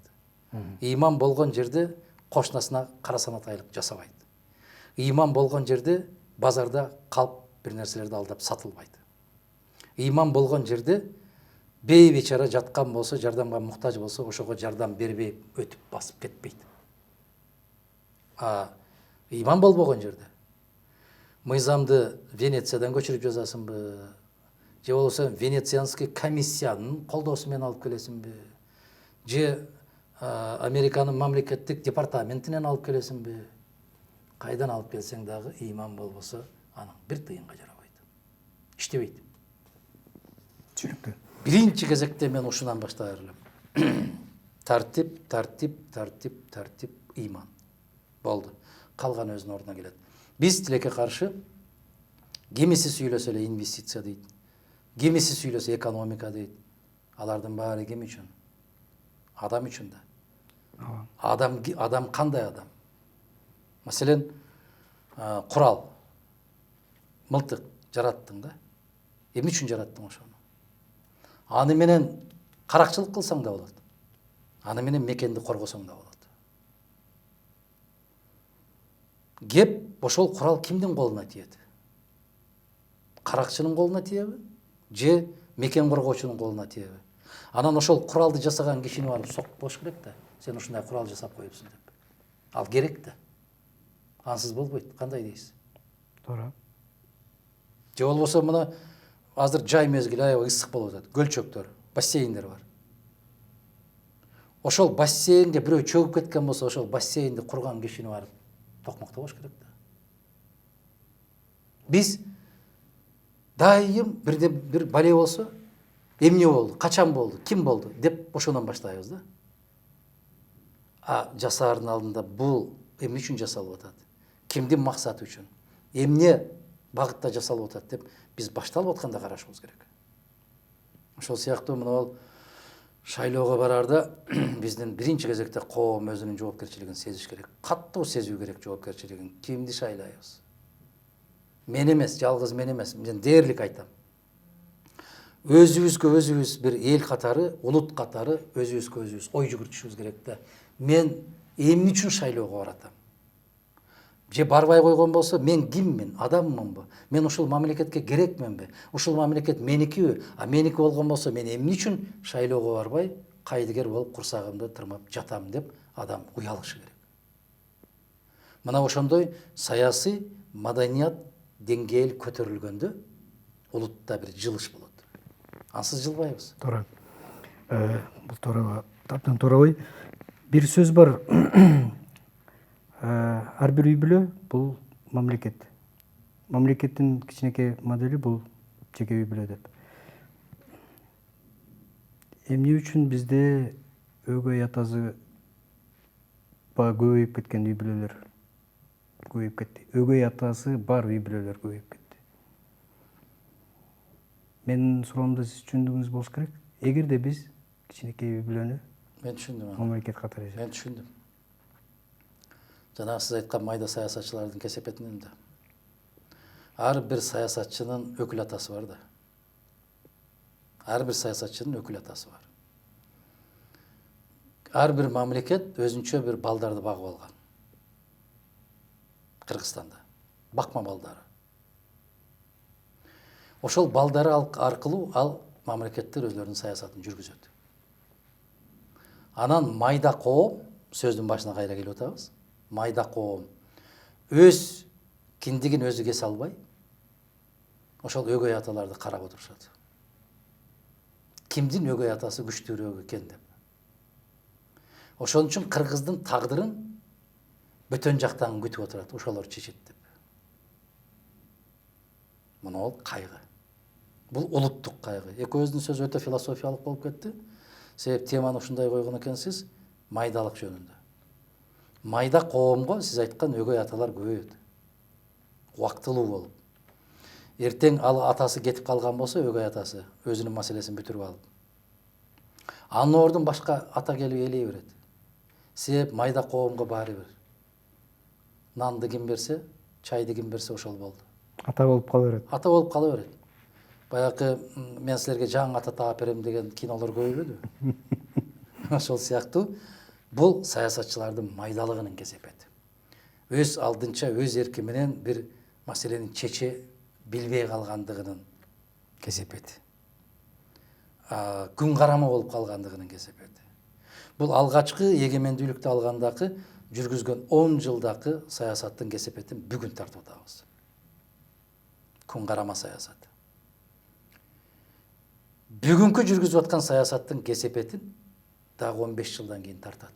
Иман болгон жерде кошунасына кара санатайлык жасабайт. Иман болгон жерде базарда калп бир нерселерди алдап сатылбайт. Иман болгон жерде бейбечара жаткан болсо, жардамга муктаж болсо, ошого жардам бербей өтүп басып кетпейт. Иман болбогон жерде мыйзамды Венециядан көчүрүп жазасыңбы, же болбосо Венецианский комиссиянын колдоосу менен алып келесиңби, же Американын мамлекеттик департаментинен алып келесиңби? Кайдан алып келсең дагы иман болбосо, анын бир тыйынга жарабайт. Иштебейт. Түшүнүктүү. Биринчи кезекте мен ушунан баштаар элем. Тартип, иман. Болду. Калган өзүнүн ордуна келет. Биз тилекке каршы кимиси сүйлөсө эле инвестиция дейт. Кимиси сүйлөсө экономика дейт. Алардын баары ким үчүн? Адам үчүн да. Адам кандай адам? Маселен, курал, мылтык жараттың да. Эмне үчүн жараттың ошону? Аны менен каракчылык кылсаң да болот. Аны менен мекенди коргосоң да болот. Кеп ошол курал кимдин колуна тиет? Каракчынын колуна тиеби? Же мекен коргоочунун колуна тиеби? Анан ошол куралды жасаган кишини барып сокуп коюш керек да. Сен ушундай курал жасап коюпсуң деп. Ал керек да. Ансыз болбойт. Кандай дейсиз? Туура. Же болбосо мына азыр жай мезгили аябай ысык болуп атат. Көлчөктөр, бассейндер бар. Ошол бассейнге бирөө чөгүп кеткен болсо, ошол бассейнди курган кишини барып токмоктогош керек да. Биз дайым бир бале болсо, эмне болду, качан болду, ким болду деп ошондон баштайбыз да. Жасаардын алдында бул эмне үчүн жасалып атат? Кимдин максаты үчүн? Эмне багытта жасалып атат деп биз башталып атканда карашыбыз керек. Ошол сыяктуу мына шайлоого барарда биздин биринчи кезекте коом өзүнүн жоопкерчилигин сезиш керек. Каттуу сезүү керек жоопкерчилигин. Кимди шайлайбыз? Мен эмес, жалгыз мен эмес. Мен дээрлик айтам. Өзүбүзгө өзүбүз бир эл катары, улут катары өзүбүзгө өзүбүз ой жүгүртүшүбүз керек да. Мен эмне үчүн шайлоого баратам? Же барбай койгон болсо, мен киммин, адаммынбы? Мен ушул мамлекетке керекменби? Ушул мамлекет меникиби? Меники болгон болсо, мен эмне үчүн шайлоого барбай, кайдыгер болуп курсагымды тырмап жатам деп адам уялышы керек. Мына ошондой саясий маданият деңгээл көтөрүлгөндө улутта бир жылыш болот. Ансыз жылбайбыз. Туура. Бул туура, таптан туура ой. Бир сөз бар. Ар бир үй бүлө бул мамлекет. Мамлекеттин кичинекей модели бул жеке үй бүлө деп. Эмне үчүн бизде өгөй атасы көбөйүп кеткен үй бүлөлөр көбөйүп кетти. Өгөй атасы бар үй бүлөлөр көбөйүп кетти. Менин суроомду сиз түшүндүңүз болуш керек. Эгерде биз кичинекей үй бүлөнү Мен түшүндүм. мамлекет катары Мен түшүндүм. Жана сиз айткан майда саясатчылардын кесепетинен да. Ар бир саясатчынын өкүл атасы бар да. Ар бир саясатчынын өкүл атасы бар. Ар бир мамлекет өзүнчө бир балдарды багып алган. Кыргызстанда бакма балдары. Ошол балдары аркылуу ал мамлекеттер өзлөрүнүн саясатын жүргүзөт. Анан майда коом, сөздүн башына кайра келип атабыз. Майда коом өз киндигин өзү кесе албай ошол өгөй аталарды карап отурушат. Кимдин өгөй атасы күчтүүрөөк экен деп. Ошон үчүн кыргыздын тагдырын бөтөн жактан күтүп отурат, ошолор чечет деп. Мына кайгы. Бул улуттук кайгы. Экөөбүздүн сөзү өтө философиялык болуп кетти. Себеп теманы ушундай койгон экенсиз, майдалык жөнүндө. Майда коомго сиз айткан өгөй аталар көбөйөт. Убактылуу болуп. Эртең ал атасы кетип калган болсо, өгөй атасы өзүнүн маселесин бүтүрүп алып, анын ордун башка ата келип ээлей берет. Себеп майда коомго баары бир. Нанды ким берсе, чайды ким берсе ошол болду. Ата болуп кала берет. Ата болуп кала берет. Баягы мен силерге жаңы ата таап берем деген кинолор көбөйбөдү? Ошол сыяктуу бул саясатчылардын майдалыгынын кесепети. Өз алдынча өз эрки менен бир маселени чече билбей калгандыгынын кесепети. Күн карама болуп калгандыгынын кесепети. Бул алгачкы эгемендүүлүктү алгандагы жүргүзгөн 10 жылдагы саясаттын кесепетин бүгүн тартып атабыз. Күн карама саясаты. Бүгүнкү жүргүзүп аткан саясаттын кесепетин дагы 15 жылдан кийин тартат.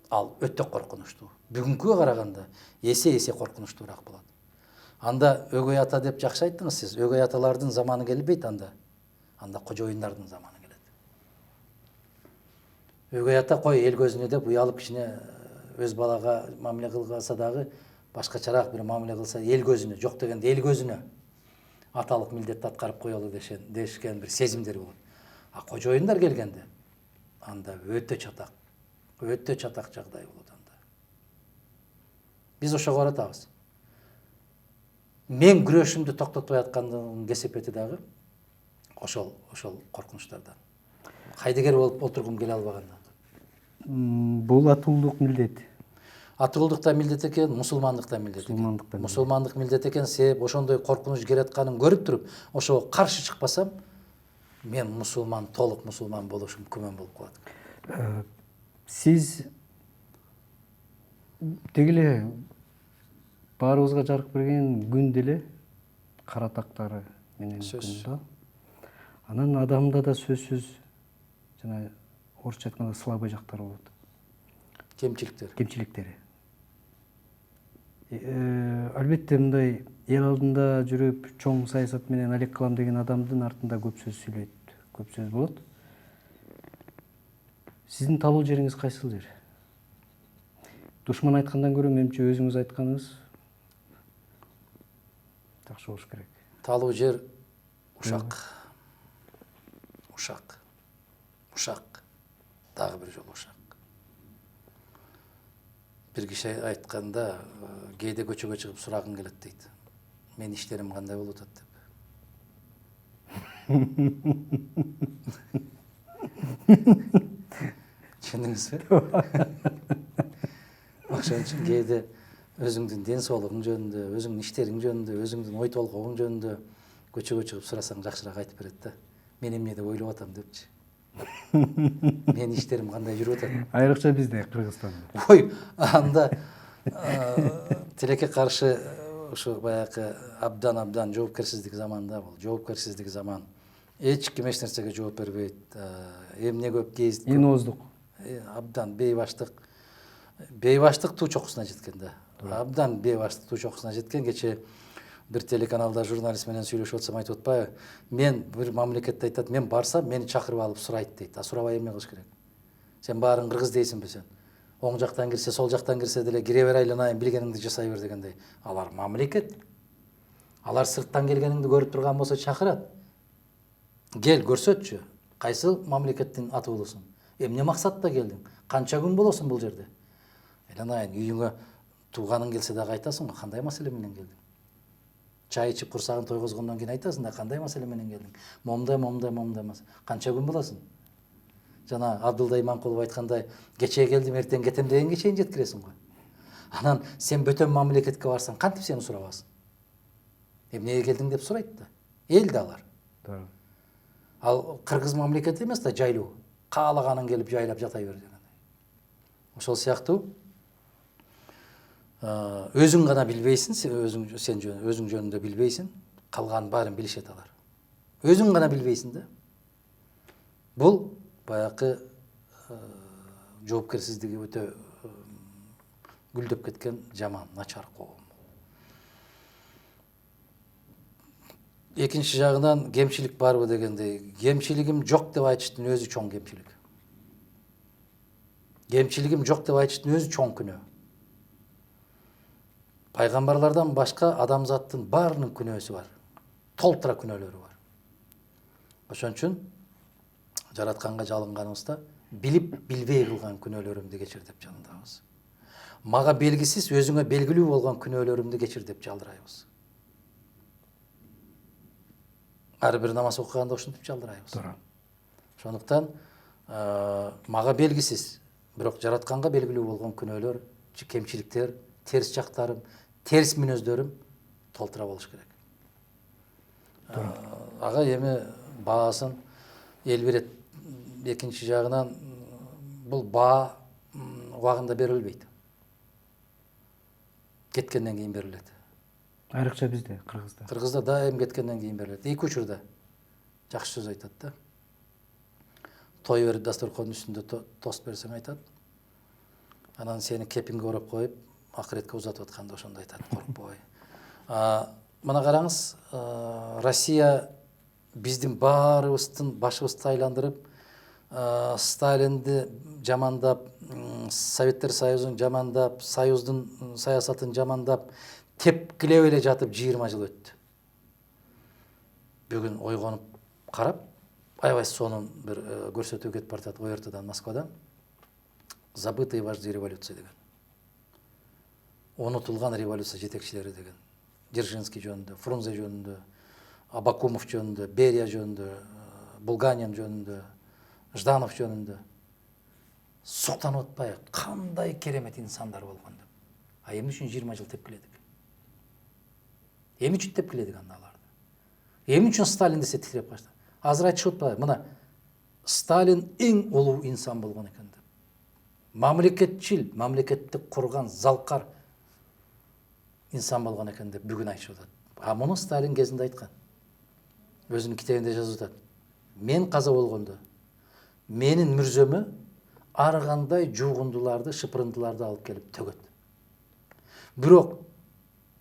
Ал өтө коркунучтуу. Бүгүнкүгө караганда эсе коркунучтуураак болот. Анда өгөй ата деп жакшы айттыңыз сиз. Өгөй аталардын заманы келбейт анда. Анда кожоюндардын заманы келет. Өгөй ата кой эл көзүнө деп уялып кичине өз балага мамиле кылса дагы башкачараак бир мамиле кылса эл көзүнө, жок дегенде эл көзүнө аталык милдетти аткарып коелу дешкен бир сезимдер болот. А кожоюндар келгенде анда өтө чатак жагдай болот анда. Биз ошого баратабыз. Мен күрөшүмдү токтотпой аткандын кесепети дагы ошол коркунучтардан. Кайдыгер болуп отургум келе албагандан. Бул атуулдук милдет. Атуулдук да милдет экен, мусулмандык да милдет экен. Мусулмандык милдет экен, себеп ошондой коркунуч келатканын көрүп туруп, ошого каршы чыкпасам, мен мусулман, толук мусулман болушум күмөн болуп калат. Сиз дегиле баарыбызга жарык берген күн деле кара тактары менен күн да. Анан адамда да сөзсүз жана орусча айтканда слабый жактары болот. Кемчиликтери. Албетте мындай эл алдында жүрүп, чоң саясат менен алек кылам деген адамдын артында көп сөз сүйлөйт, көп сөз болот. Сиздин талуу жериңиз кайсыл жер? Душман айткандан көрө менимче өзүңүз айтканыңыз жакшы болуш керек. Талуу жер Ушак. Дагы бир жолу Ушак. Бир киши айтканда, кээде көчөгө чыгып сурагың келет дейт. Мен иштерим кандай болуп атат деп. Түшүндүңүзбү? Ошон үчүн кээде өзүңдүн ден соолугуң жөнүндө, өзүңдүн иштериң жөнүндө, өзүңдүн ой толгоуң жөнүндө көчөгө чыгып сурасаң жакшыраак айтып берет да. Мен эмне деп ойлоп атам депчи. Менин иштерим кандай жүрүп атат? Айрыкча бизде Кыргызстанда. Ой, анда тилекке каршы ушу баягы абдан жоопкерсиздик заманда бул. Жоопкерсиздик заман. Эч ким эч нерсеге жооп бербейт. Эмне көп кез. Инооздук. Абдан бейбаштык туу чокусуна жеткен да. Абдан бейбаштык туу чокусуна жеткен. Кече бир телеканалда журналист менен сүйлөшүп атсам айтып атпайбы? Мен бир мамлекетте айтат, мен барсам мени чакырып алып сурайт дейт. Сурабай эмне кылыш керек? Сен баарын кыргыз дейсиңби сен? Оң жактан кирсе, сол жактан кирсе деле кире бер айланайын, билгениңди жасай бер дегендей. Алар мамлекет. Алар сырттан келгениңди көрүп турган болсо чакырат. Кел көрсөтчү. Кайсы мамлекеттин атуулусуң? Эмне максатта келдиң? Канча күн болосуң бул жерде? Айланайын, үйүңө тууганың келсе дагы айтасың го, кандай маселе менен келдиң? Чай ичип курсагын тойгозгондон кийин айтасың да, кандай маселе менен келдиң? Момдай. Канча күн болосуң? Жана Абдылда Иманкулов айткандай, кечээ келдим, эртең кетем дегенге чейин жеткиресиң го. Анан сен бөтөн мамлекетке барсаң, кантип сени сурабасың? Эмнеге келдиң деп сурайт да. Эл да алар. Ал кыргыз мамлекети эмес да, жайлуу. Каалаганың келип жайлап жатай бер дегендей. Ошол сыяктуу өзүң гана билбейсиң, өзүң жөнүндө билбейсиң, калганын баарын билишет алар. Өзүң гана билбейсиң да. Бул баягы жоопкерсиздиги өтө гүлдөп кеткен жаман, начар коом. Экинчи жагынан кемчилик барбы дегенде, кемчилигим жок деп айтыштын өзү чоң кемчилик. Кемчилигим жок деп айтыштын өзү чоң күнөө. Пайгамбарлардан башка адамзаттын баарынын күнөөсү бар. Толтура күнөөлөрү бар. Ошон үчүн жаратканга жалынганыбызда билип билбей кылган күнөөлөрүмдү кечир деп жалындабыз. Мага белгисиз, өзүңө белгилүү болгон күнөөлөрүмдү кечир деп жалдырайбыз. Ар бир намаз окуганда ошентип жалдырайбыз. Туура. Ошондуктан мага белгисиз, бирок жаратканга белгилүү болгон күнөөлөр, кемчиликтер, терс жактарым, терс мүнөздөрүм толтура болуш керек. Ага эми баасын эл берет. Экинчи жагынан бул баа убагында берилбейт. Кеткенден кийин берилет. Айрыкча бизде, Кыргызда. Кыргызда дайым кеткенден кийин берилет. Эки учурда жакшы сөз айтат да. Той берип дасторкондун үстүндө тост берсең айтат. Анан сени кепинге ороп коюп, акыретке узатып атканда ошондо айтат, коркпой. Мына караңыз, Россия биздин баарыбыздын башыбызды айландырып, Сталинди жамандап, Советтер Союзун жамандап, Союздун саясатын жамандап, тепкилеп эле жатып 20 жыл өттү. Бүгүн ойгонуп карап, аябай сонун бир көрсөтүү кетип баратат ОРТдан, Москвадан. Забытые вожди революции деген. Унутулган революция жетекчилери деген. Дзержинский жөнүндө, Фрунзе жөнүндө, Абакумов жөнүндө, Берия жөнүндө, Булганин жөнүндө, Жданов жөнүндө. Суктанып атпайбы, кандай керемет инсандар болгон деп. А эмне үчүн 20 жыл тепкиледик? Эмне үчүн тепкиледик анда аларды? Эмне үчүн Сталин десе титиреп калышты? Азыр айтышып атпайбы, мына Сталин эң улуу инсан болгон экен деп. Мамлекетчил, мамлекетти курган залкар инсан болгон экен деп бүгүн айтышып атат. А муну Сталин кезинде айткан. Өзүнүн китебинде жазып атат. Мен каза болгондо менин мүрзөмө ар кандай жуугундуларды, шыпырындыларды алып келип төгөт. Бирок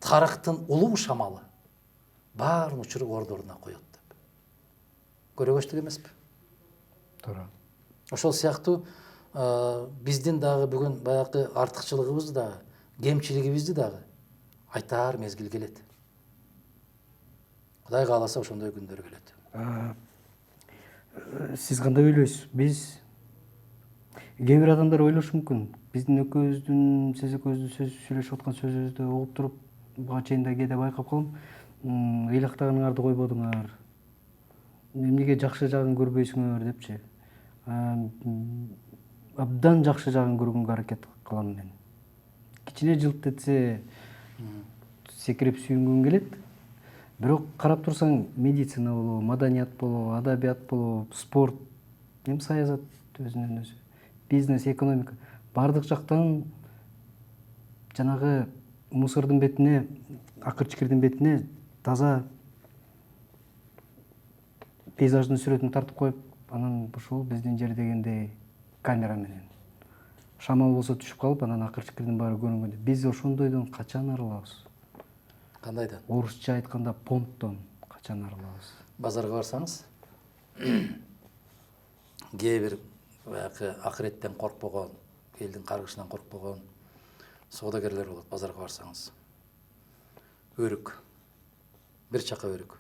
тарыхтын улуу шамалы баарын учуруп ордоруна коет деп. Көрөгөчтүк эмеспи? Туура. Ошол сыяктуу биздин дагы бүгүн баягы артыкчылыгыбызды дагы, кемчилигибизди дагы айтаар мезгил келет. Кудай кааласа ошондой күндөр келет. Сиз кандай ойлойсуз? Биз кээ бир адамдар ойлошу мүмкүн. Биздин экөөбүздүн, сиз экөөбүздүн сүйлөшүп аткан сөзүбүздү угуп туруп, буга чейин да кээде байкап калам. Ыйлактаганыңарды койбодуңар. Эмнеге жакшы жагын көрбөйсүңөр депчи. Абдан жакшы жагын көргөнгө аракет кылам мен. Кичине жылт этсе секирип сүйүнгүм келет. Бирок карап турсаң, медицина болобу, маданият болобу, адабият болобу, спорт, саясат өзүнөн өзү, бизнес, экономика, бардык жактан жанагы мусордун бетине, акыр-чикирдин бетине таза пейзаждын сүрөтүн тартып коюп, анан ушул биздин жер дегендей камера менен шамал болсо түшүп калып, анан акыр-чикирдин баары көрүнгөндө биз ошондойдон качан арылабыз? Кандайдан? Орусча айтканда понттон качан арылабыз? Базарга барсаңыз, кээ бир баягы акыреттен коркпогон, элдин каргышынан коркпогон соодагерлер болот. Базарга барсаңыз, өрүк, бир чака өрүк,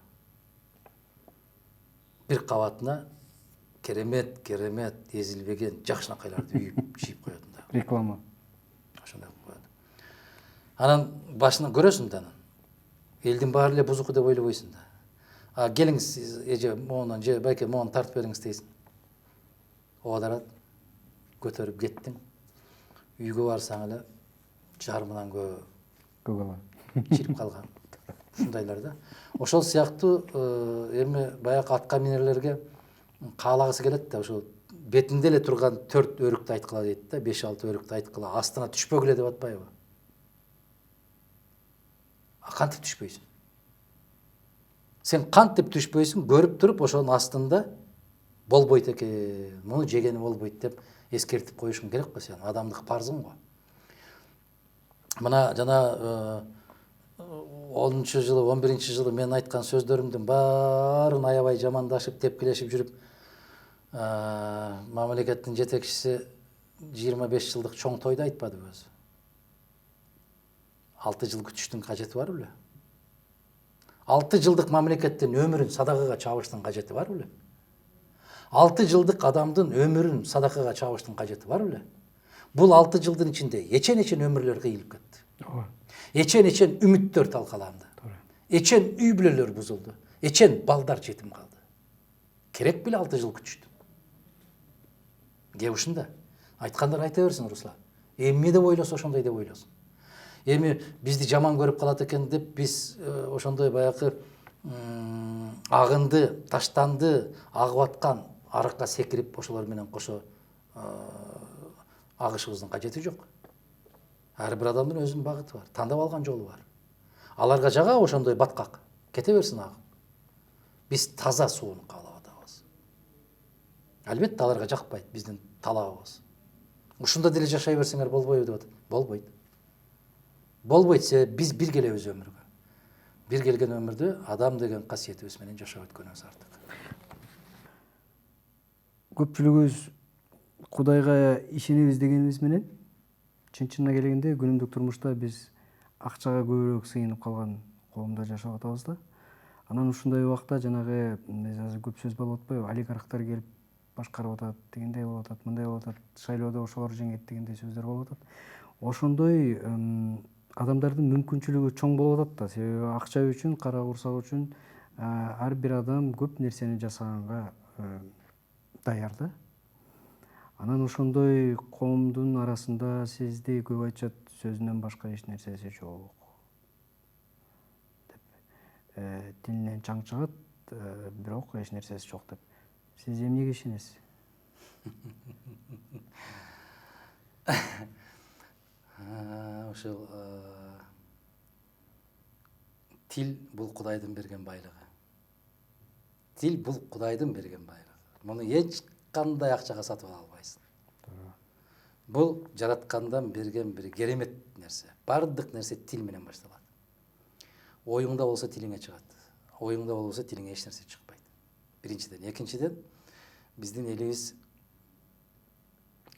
бир кабатына керемет эзилбеген жакшынакайларды үйүп жийип коет да. Реклама. Ошондой кылып коет. Анан башына көрөсүң да анан. Элдин баары эле бузуку деп ойлобойсуң да. Келиңиз, эже моунан же байке моуну тартып бериңиз дейсиң. Оодарат, көтөрүп кеттиң. Үйгө барсаң эле жарымынан Көгала. чирип калган. Ушундайлар да. Ошол сыяктуу эми баягы атка минерлерге каалагысы келет да, ошол бетинде эле турган 4 өрүктү айткыла дейт да, 5-6 өрүктү айткыла, астына түшпөгүлө деп атпайбы? кантип түшпөйсүң? Сен кантип түшпөйсүң? Көрүп туруп ошонун астында болбойт экен, муну жегени болбойт деп эскертип коюшуң керек го, сен адамдык парзың го. Мына жана 10-жылы, 11-жылы мен айткан сөздөрүмдүн баарын аябай жамандашып, тепкилешип жүрүп, мамлекеттин жетекчиси 25 жылдык чоң тойду айтпадыбы өзү? 6 жыл күтүштүн кажети бар беле? 6 жылдык мамлекеттин өмүрүн садакага чабыштын кажети бар беле? 6 жылдык адамдын өмүрүн садакага чабыштын кажети бар беле? Бул 6 жылдын ичинде эчен өмүрлөр кыйылып кетти. Эчен үмүттөр талкаланды. Эчен үй бүлөлөр бузулду. Эчен балдар жетим калды. Керек беле 6 жыл күтүштү? Кеп ушунда. Айткандар айта берсин, Руслан. Эмне деп ойлосо ошондой деп ойлосун. Эми бизди жаман көрүп калат экен деп биз ошондой баягы агынды, таштанды агып аткан арыкка секирип ошолор менен кошо агышыбыздын кажети жок. Ар бир адамдын өзүнүн багыты бар, тандап алган жолу бар. Аларга жага ошондой баткак, кете берсин агып. Биз таза сууну каалап атабыз. Албетте аларга жакпайт биздин талабыбыз. Ушунда деле жашай берсеңер болбойбу деп атат. Болбойт. Болбойт, себеби биз бир келебиз өмүргө. Бир келген өмүрдө адам деген касиетибиз менен жашап өткөнүбүз артык. Көпчүлүгүбүз Кудайга ишенебиз дегенибиз менен чын-чынына келгенде күнүмдүк турмушта биз акчага көбүрөөк сыйынып калган коомдо жашап атабыз да. Анан ушундай убакта жанагы азыр көп сөз болуп атпайбы, олигархтар келип башкарып атат, дегендей болуп атат, мындай болуп атат, шайлоодо ошолор жеңет дегендей сөздөр болуп атат. Ошондой адамдардын мүмкүнчүлүгү чоң болуп атат да, себеби акча үчүн, кара курсак үчүн ар бир адам көп нерсени жасаганга даяр да. Анан ошондой коомдун арасында сизди көп айтышат, сөзүнөн башка эч нерсеси жок деп. Тилинен чаң чыгат, бирок эч нерсеси жок деп. Сиз эмнеге ишенесиз? Ошол тил бул Кудайдын берген байлыгы. Тил бул Кудайдын берген байлыгы. Муну эч кандай акчага сатып ала албайсың. Бул жараткандан берген бир керемет нерсе. Бардык нерсе тил менен башталат. Оюңда болсо тилиңе чыгат. Оюңда болбосо тилиңе эч нерсе чыкпайт. Биринчиден, экинчиден, биздин элибиз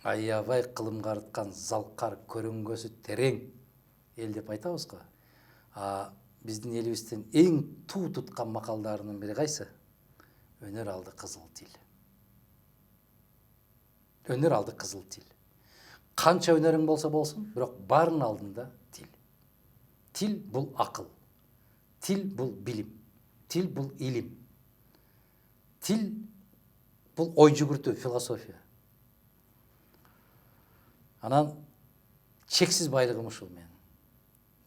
аябай кылымга арткан, залкар, көрөңгөсү терең эл деп айтабыз го. Биздин элибиздин эң туу туткан макалдарынын бири кайсы? Өнөр алды кызыл тил. Өнөр алды кызыл тил. Канча өнөрүң болсо болсун, бирок баарынын алдында тил. Тил бул акыл. Тил бул билим. Тил бул илим. Тил бул ой жүгүртүү, философия. Анан чексиз байлыгым ушул менин.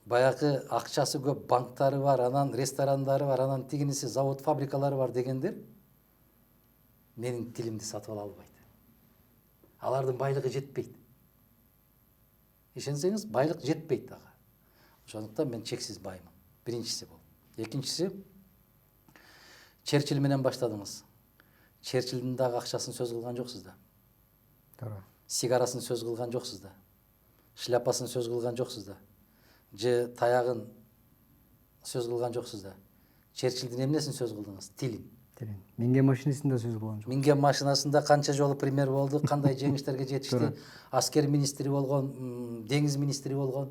Баягы акчасы көп банктары бар, анан ресторандары бар, анан тигиниси завод, фабрикалары бар дегендер менин тилимди сатып ала албайт. Алардын байлыгы жетпейт. Ишенсеңиз, байлык жетпейт ага. Ошондуктан мен чексиз баймын. Биринчиси бул. Экинчиси, Черчилль менен баштадыңыз. Черчиллдин дагы акчасын сөз кылган жоксуз да. Туура. Сигарасын сөз кылган жоксуз да. Шляпасын сөз кылган жоксуз да. Же таягын сөз кылган жоксуз да. Черчиллдин эмнесин сөз кылдыңыз? Тилин. Минген машинасында сөз кылган жок. Минген машинасында канча жолу пример болду, кандай жеңиштерге жетишти, аскер министри болгон, деңиз министри болгон.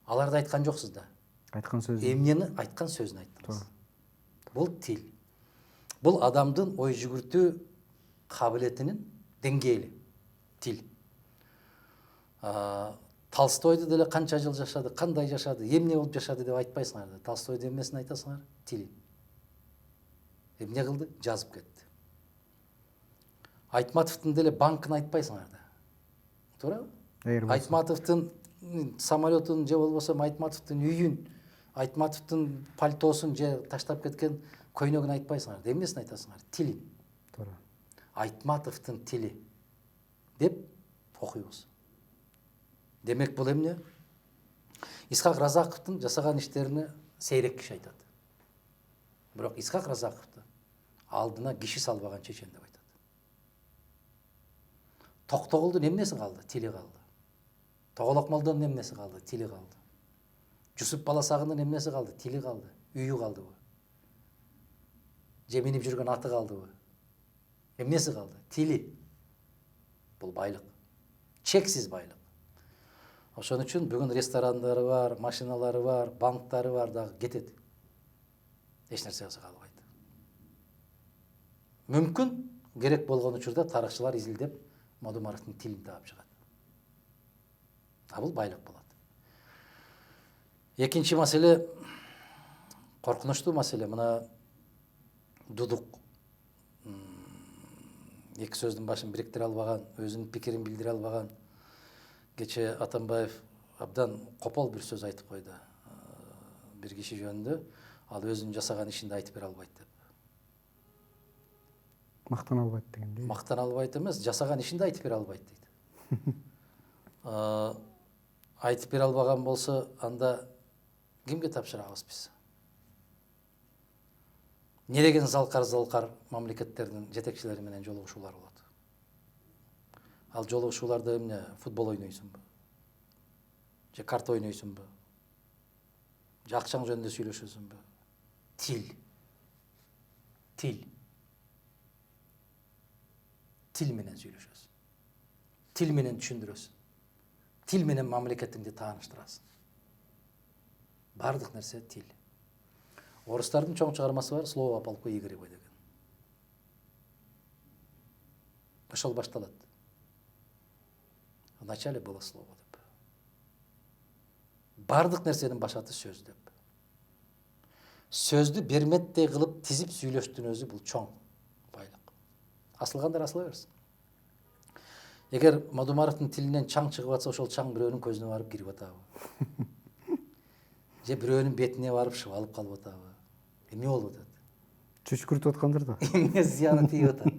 Аларды айткан жоксуз да. Айткан сөз. Эмнени айткан сөзүн айттыңыз. Бул тил. Бул адамдын ой жүгүртүү кабилетинин деңгээли. Тил. Толстойду деле канча жыл жашады, кандай жашады, эмне болуп жашады деп айтпайсыңар да. Толстойдун эмнесин айтасыңар? Тилин. Эмне кылды? Жазып кетти. Айтматовдун деле банкын айтпайсыңар да. Туурабы? Айтматовдун самолетун же болбосо Айтматовдун үйүн, Айтматовдун пальтосун же таштап кеткен көйнөгүн айтпайсыңар. Эмнесин айтасыңар? Тилин. Туура. Айтматовдун тили деп окуйбуз. Демек бул эмне? Исхак Разаковдун жасаган иштерине сейрек киши айтат. Бирок Исхак Разаковду алдына киши салбаган чечен деп айтат. Токтогулдун эмнеси калды? Тили калды. Тоголок Молдонун эмнеси калды? Тили калды. Жусуп Баласагындын эмнеси калды? Тили калды. Үйү калдыбы? Же минип жүргөн аты калдыбы? Эмнеси калды? Тили. Бул байлык. Чексиз байлык. Ошон үчүн бүгүн ресторандары бар, машиналары бар, банктары бар дагы кетет. Эч нерсе кылса калбайт. Мүмкүн керек болгон учурда тарыхчылар изилдеп Мадумаровдун тилин таап чыгат. А бул байлык болот. Экинчи маселе, коркунучтуу маселе, мына Дудук эки сөздүн башын бириктире албаган, өзүнүн пикирин билдире албаган. Кече Атамбаев абдан копол бир сөз айтып койду. Бир киши жөнүндө, ал өзүнүн жасаган ишинди айтып бере албайт деп. Мактана албайт дегендей. Мактана албайт эмес, жасаган ишинди айтып бере албайт дейт. Айтып бере албаган болсо, анда кимге тапшырабыз биз? Нелеген залкар мамлекеттердин жетекчилери менен жолугушуулар болот? Ал жолугушууларда эмне, футбол ойнойсуңбу? Же карта ойнойсуңбу? Же акчаң жөнүндө сүйлөшөсүңбү? Тил. Тил менен сүйлөшөсүң. Тил менен түшүндүрөсүң. Тил менен мамлекетиңди тааныштырасың. Бардык нерсе тил. Орустардын чоң чыгармасы бар, слово о полку Игоревой деген. Ошол башталат. Вначале было слово деп. Бардык нерсенин башаты сөз деп. Сөздү берметтей кылып тизип сүйлөштүн өзү бул чоң байлык. Асылгандар асыла берсин. Эгер Мадумаровдун тилинен чаң чыгып атса, ошол чаң бирөөнүн көзүнө барып кирип атабы? Же бирөөнүн бетине барып шыбалып калып атабы? Эмне болуп атат? Чүчкүртүп аткандыр да. Эмне зыяны тийип атат?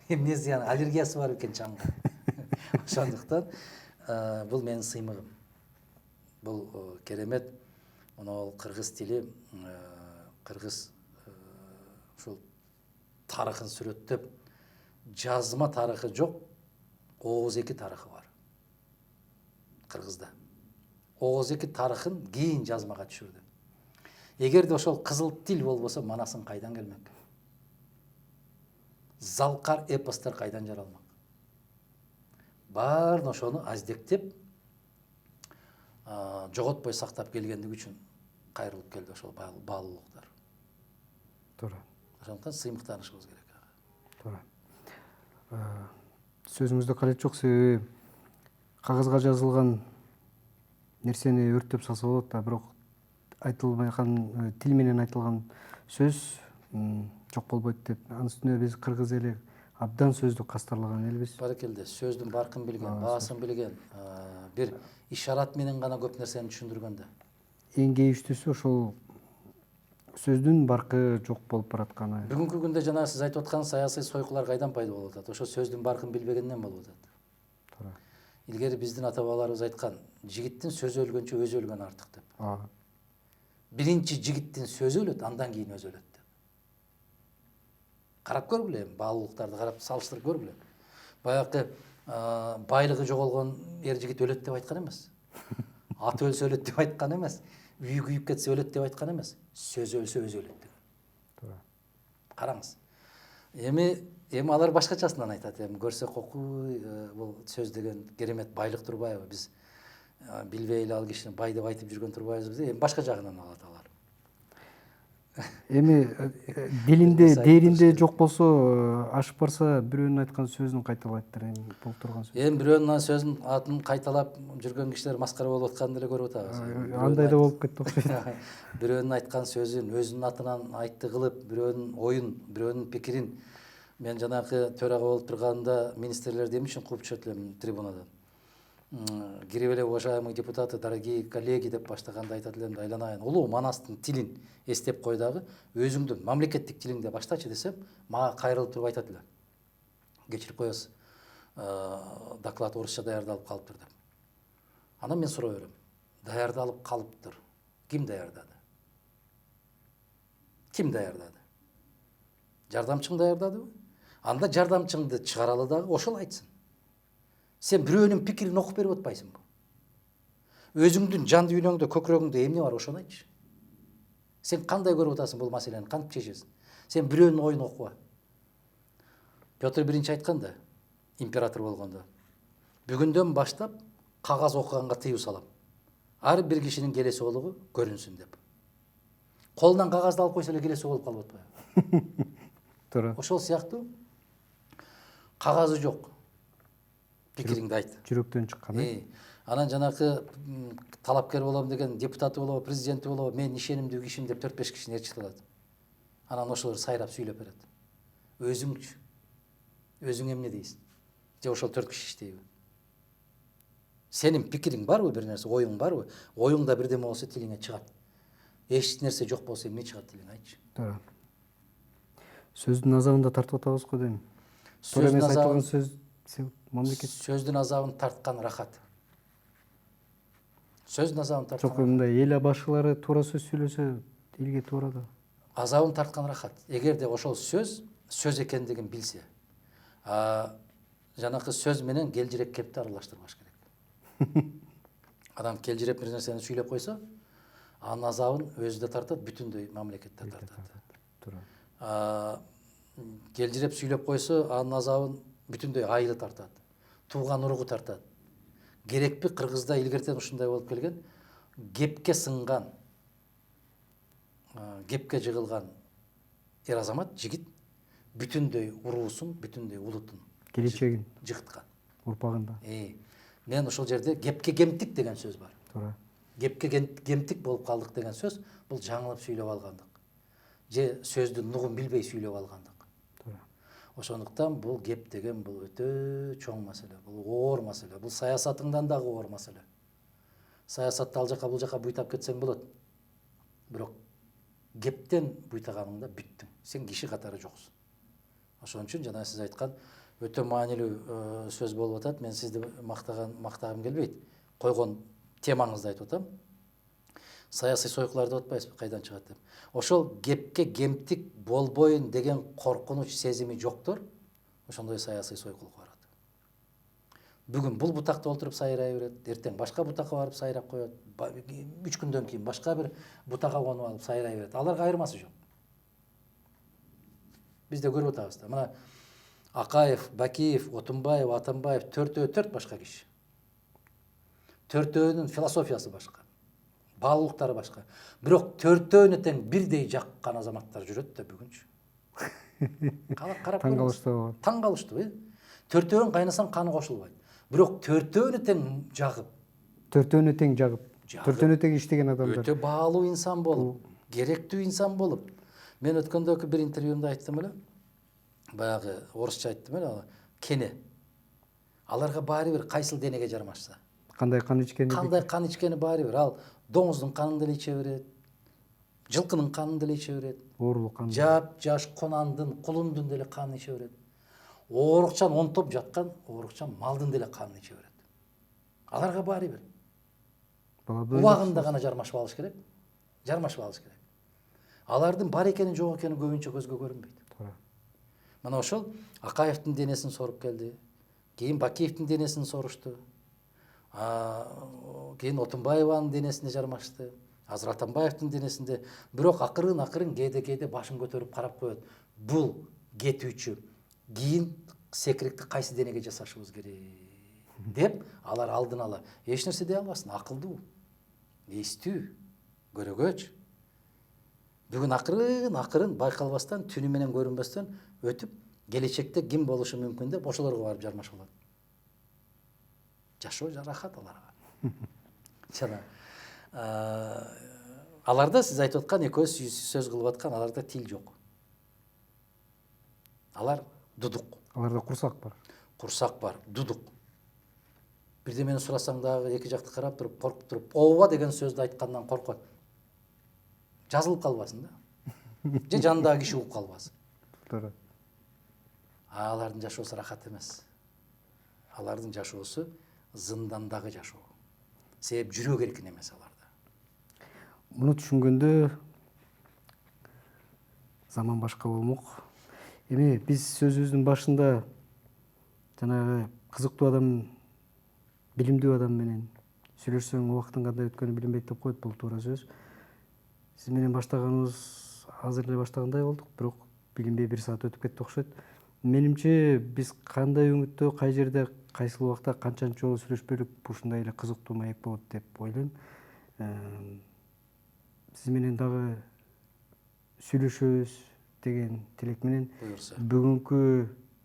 Эмне зыяны? Аллергиясы бар экен чаңга. Ошондуктан бул менин сыймыгым. Бул керемет. Мына кыргыз тили, кыргыз ушул тарыхын сүрөттөп, жазма тарыхы жок, Оозеки тарыхы бар. Кыргызда. Оозеки тарыхын кийин жазмага түшүрдү. Эгерде ошол кызыл тил болбосо, манасың кайдан келмек? Залкар эпостор кайдан жаралмак? Баарын ошону аздектеп, жоготпой сактап келгендиги үчүн кайрылып келди ошол баалуулуктар. Туура. Ошондуктан сыймыктанышыбыз керек. Туура. Сөзүңүздө калет жок, себеби кагазга жазылган нерсени өрттөп салса болот да, бирок айтылбай калган тил менен айтылган сөз жок болбойт деп. Анын үстүнө биз кыргыз эли абдан сөздү кастарлаган элбиз. Баракелде, сөздүн баркын билген, баасын билген, бир ишарат менен гана көп нерсени түшүндүргөн да. Эң кейиштүүсү ошол сөздүн баркы жок болуп баратканы. Бүгүнкү күндө жана сиз айтып аткан саясий сойкулар кайдан пайда болуп атат? Ошо сөздүн баркын билбегенден болуп атат. Туура. Илгери биздин ата бабаларыбыз айткан, жигиттин сөзү өлгөнчө өзү өлгөн артык деп. Биринчи жигиттин сөзү өлөт, андан кийин өзү өлөт деп. Карап көргүлө, баалуулуктарды карап салыштырып көргүлө. Баягы байлыгы жоголгон эр жигит өлөт деп айткан эмес. Аты өлсө өлөт деп айткан эмес. Үйү күйүп кетсе өлөт деп айткан эмес. Сөзү өлсө өзү өлөт деген. Туура. Караңыз. Эми алар башкачасынан айтат. Эми көрсөк окуй, бул сөз деген керемет байлык турбайбы? Биз билбей эле ал кишини бай деп айтып жүргөн турбайбызбы? Эми башка жагынан алат алар. Эми дээринде жок болсо, ашып барса бирөөнүн айткан сөзүн кайталайттыр, эми болуп турган сөз. Эми бирөөнүн сөзүн атын кайталап жүргөн кишилер маскара болуп атканын деле көрүп атабыз. Андай да болуп кетти окшойт. Бирөөнүн айткан сөзүн өзүнүн атынан айтты кылып, бирөөнүн оюн, бирөөнүн пикирин. Мен жанагы төрага болуп турганда министрлерди эмне үчүн кууп чыгат элем трибунадан? Кирип эле, уважаемые депутаты, дорогие коллеги деп баштаганда айтат элем да, айланайын. Улуу Манастын тилин эстеп кой дагы, өзүңдүн мамлекеттик тилиңде баштачы десем, мага кайрылып туруп айтат эле. Кечирип коесуз, доклад орусча даярдалып калыптыр деп. Анан мен суроо берем. Даярдалып калыптыр. Ким даярдады? Ким даярдады? Жардамчың даярдадыбы? Анда жардамчыңды чыгаралы дагы ошол айтсын. Сен бирөөнүн пикирин окуп берип атпайсыңбы? Өзүңдүн жан дүйнөңдө, көкүрөгүңдө эмне бар, ошону айтчы. Сен кандай көрүп атасың бул маселени, кантип чечесиң? Сен бирөөнүн оюн окуба. Петр биринчи айткан да, император болгондо. Бүгүндөн баштап кагаз окуганга тыюу салам. Ар бир кишинин келеси болугу көрүнсүн деп. Колунан кагазды алып койсо эле келеси болуп калып атпайбы? Туура. Ошол сыяктуу кагазы жок. Пикириңди айт. Жүрөктөн чыккан. Анан жанакы талапкер болом деген депутаты болобу, президенти болобу, мен ишенимдүү кишим деп 4-5 кишини ээрчитип алат. Анан ошолор сайрап сүйлөп берет. Өзүңчү. Өзүң эмне дейсиң? Же ошол 4 киши иштейби? Сенин пикириң барбы бир нерсе, оюң барбы? Оюңда бирдеме болсо тилиңе чыгат. Эч нерсе жок болсо эмне чыгат тилиңе, айтчы. Туура. Сөздүн азабында тартып атабыз го дейм. Туура эмес айтылган сөз мамлекет. Сөздүн азабын тарткан рахат. Сөздүн азабын тарткан. Жок, мындай эл башкалары туура сөз сүйлөсө, элге туура да. Азабын тарткан рахат. Эгерде ошол сөз экендигин билсе, жанакы сөз менен келжирек кепти аралаштырбаш керек. Адам келжиреп бир нерсени сүйлөп койсо, анын азабын өзү да тартат, бүтүндөй мамлекет да тартат. Туура. Келжиреп сүйлөп койсо, анын азабын бүтүндөй айылы тартат. Тууган уругу тартат. Керекпи Кыргызда илгертен ушундай болуп келген, кепке сынган, кепке жыгылган эр азамат, жигит бүтүндөй уруусун, бүтүндөй улутун Келечегин жыгыткан. урпагында. Мен ошол жерде кепке кемтик деген сөз бар. Туура. Кепке кемтик болуп калдык деген сөз бул жаңылып сүйлөп алгандык. Же сөздүн нугун билбей сүйлөп алгандык. Туура. Ошондуктан бул кеп деген бул өтө чоң маселе, бул оор маселе, бул саясатыңдан дагы оор маселе. Саясатты ал жака бул жака буйтап кетсең болот. Бирок кептен буйтаганыңда бүттүң. Сен киши катары жоксуң. Ошон үчүн жана сиз айткан өтө маанилүү сөз болуп атат. Мен сизди мактагым келбейт. Койгон темаңызды айтып атам. Саясий сойкулар деп атпайсызбы, кайдан чыгат деп. Ошол кепке кемтик болбойн деген коркунуч сезими жоктор, ошондой саясий сойкулга барат. Бүгүн бул бутакта олтуруп сайрай берет, эртең башка бутакка барып сайрап коет, 3 күндөн кийин башка бир бутакка конуп алып сайрай берет. Аларга айырмасы жок. Биз да көрүп атабыз да. Мына Акаев, Бакиев, Отунбаев, Атамбаев 4 башка киши. 4-өнүн философиясы башка. Баалуулуктары башка. Бирок 4-өнө тең бирдей жаккан азаматтар жүрөт да бүгүнчү. Карап Таң калыштуу. Таң калыштуу, 4-өн кайнасаң каны кошулбайт. Бирок 4-өнө тең жагып. 4-өнө тең жагып. 4-өнө тең иштеген адамдар. Өтө баалуу инсан болуп, керектүү инсан болуп. Мен өткөндөгү бир интервьюмда айттым эле. Баягы орусча айттым эле, кене. Аларга баары бир кайсыл денеге жармашса. Кандай кан ичкени баары бир. Ал доңуздун канын деле иче берет. Жылкынын канын деле иче берет. Оорлук кан. Жаш конандын, кулундун деле канын иче берет. Оорукчан онтоп жаткан, оорукчан малдын деле канын иче берет. Аларга баары бир. Убагында гана жармашып алыш керек. Алардын бар экени жок экени көбүнчө көзгө көрүнбөйт. Мына ошол Акаевдин денесин соруп келди. Кийин Бакиевдин денесин сорушту. Кийин Отунбаеванын денесине жармашты. Азыр Атамбаевдин денесинде. Бирок акырын кээде башын көтөрүп карап коет. Бул кетүүчү. Кийин секирикти кайсы денеге жасашыбыз керек деп алар алдын ала эч нерсе дей албасын, акылдуу, эстүү, көрөгөч. Бүгүн акырын байкалбастан, түнү менен көрүнбөстөн өтүп, келечекте ким болушу мүмкүн деп ошолорго барып жармашып алат. Жашоо жарахат аларга. Жана аларда сиз айтып аткан экөөбүз сөз кылып аткан аларда тил жок. Алар дудук. Аларда курсак бар, дудук. Бирдемени сурасаң дагы эки жакты карап туруп, коркуп туруп, ооба деген сөздү айткандан коркот. Жазылып калбасын да. Же жанындагы киши угуп калбасын. Туура. Алардын жашоосу рахат эмес. Алардын жашоосу зындандагы жашоо. Себеп жүрөк эркин эмес аларда. Муну түшүнгөндө Заман башка болмок. Эми биз сөзүбүздүн башында жанагы кызыктуу адам, билимдүү адам менен сүйлөшсөң убакыттын кандай өткөнү билинбейт деп коет, бул туура сөз. Сиз менен баштаганыбыз азыр эле баштагандай болдук, бирок билинбей 1 саат өтүп кетти окшойт. Менимче биз кандай үмүттө, кай жерде, кайсыл убакта канчанчы жолу сүйлөшпөлүк ушундай эле кызыктуу маек болот деп ойлойм. Сиз менен дагы сүйлөшөбүз деген тилек менен Буюрса. бүгүнкү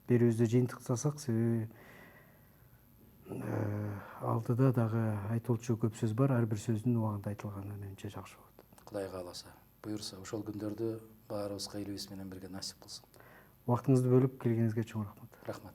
берүүбүздү жыйынтыктасак, себеби алдыда дагы айтылчу көп сөз бар. Ар бир сөздүн убагында айтылганы менимче жакшы болот. Кудай кааласа. Буюрса, ошол күндөрдү баарыбызга элибиз менен бирге насип кылсын. Убактыңызды бөлүп келгениңизге чоң рахмат. Рахмат.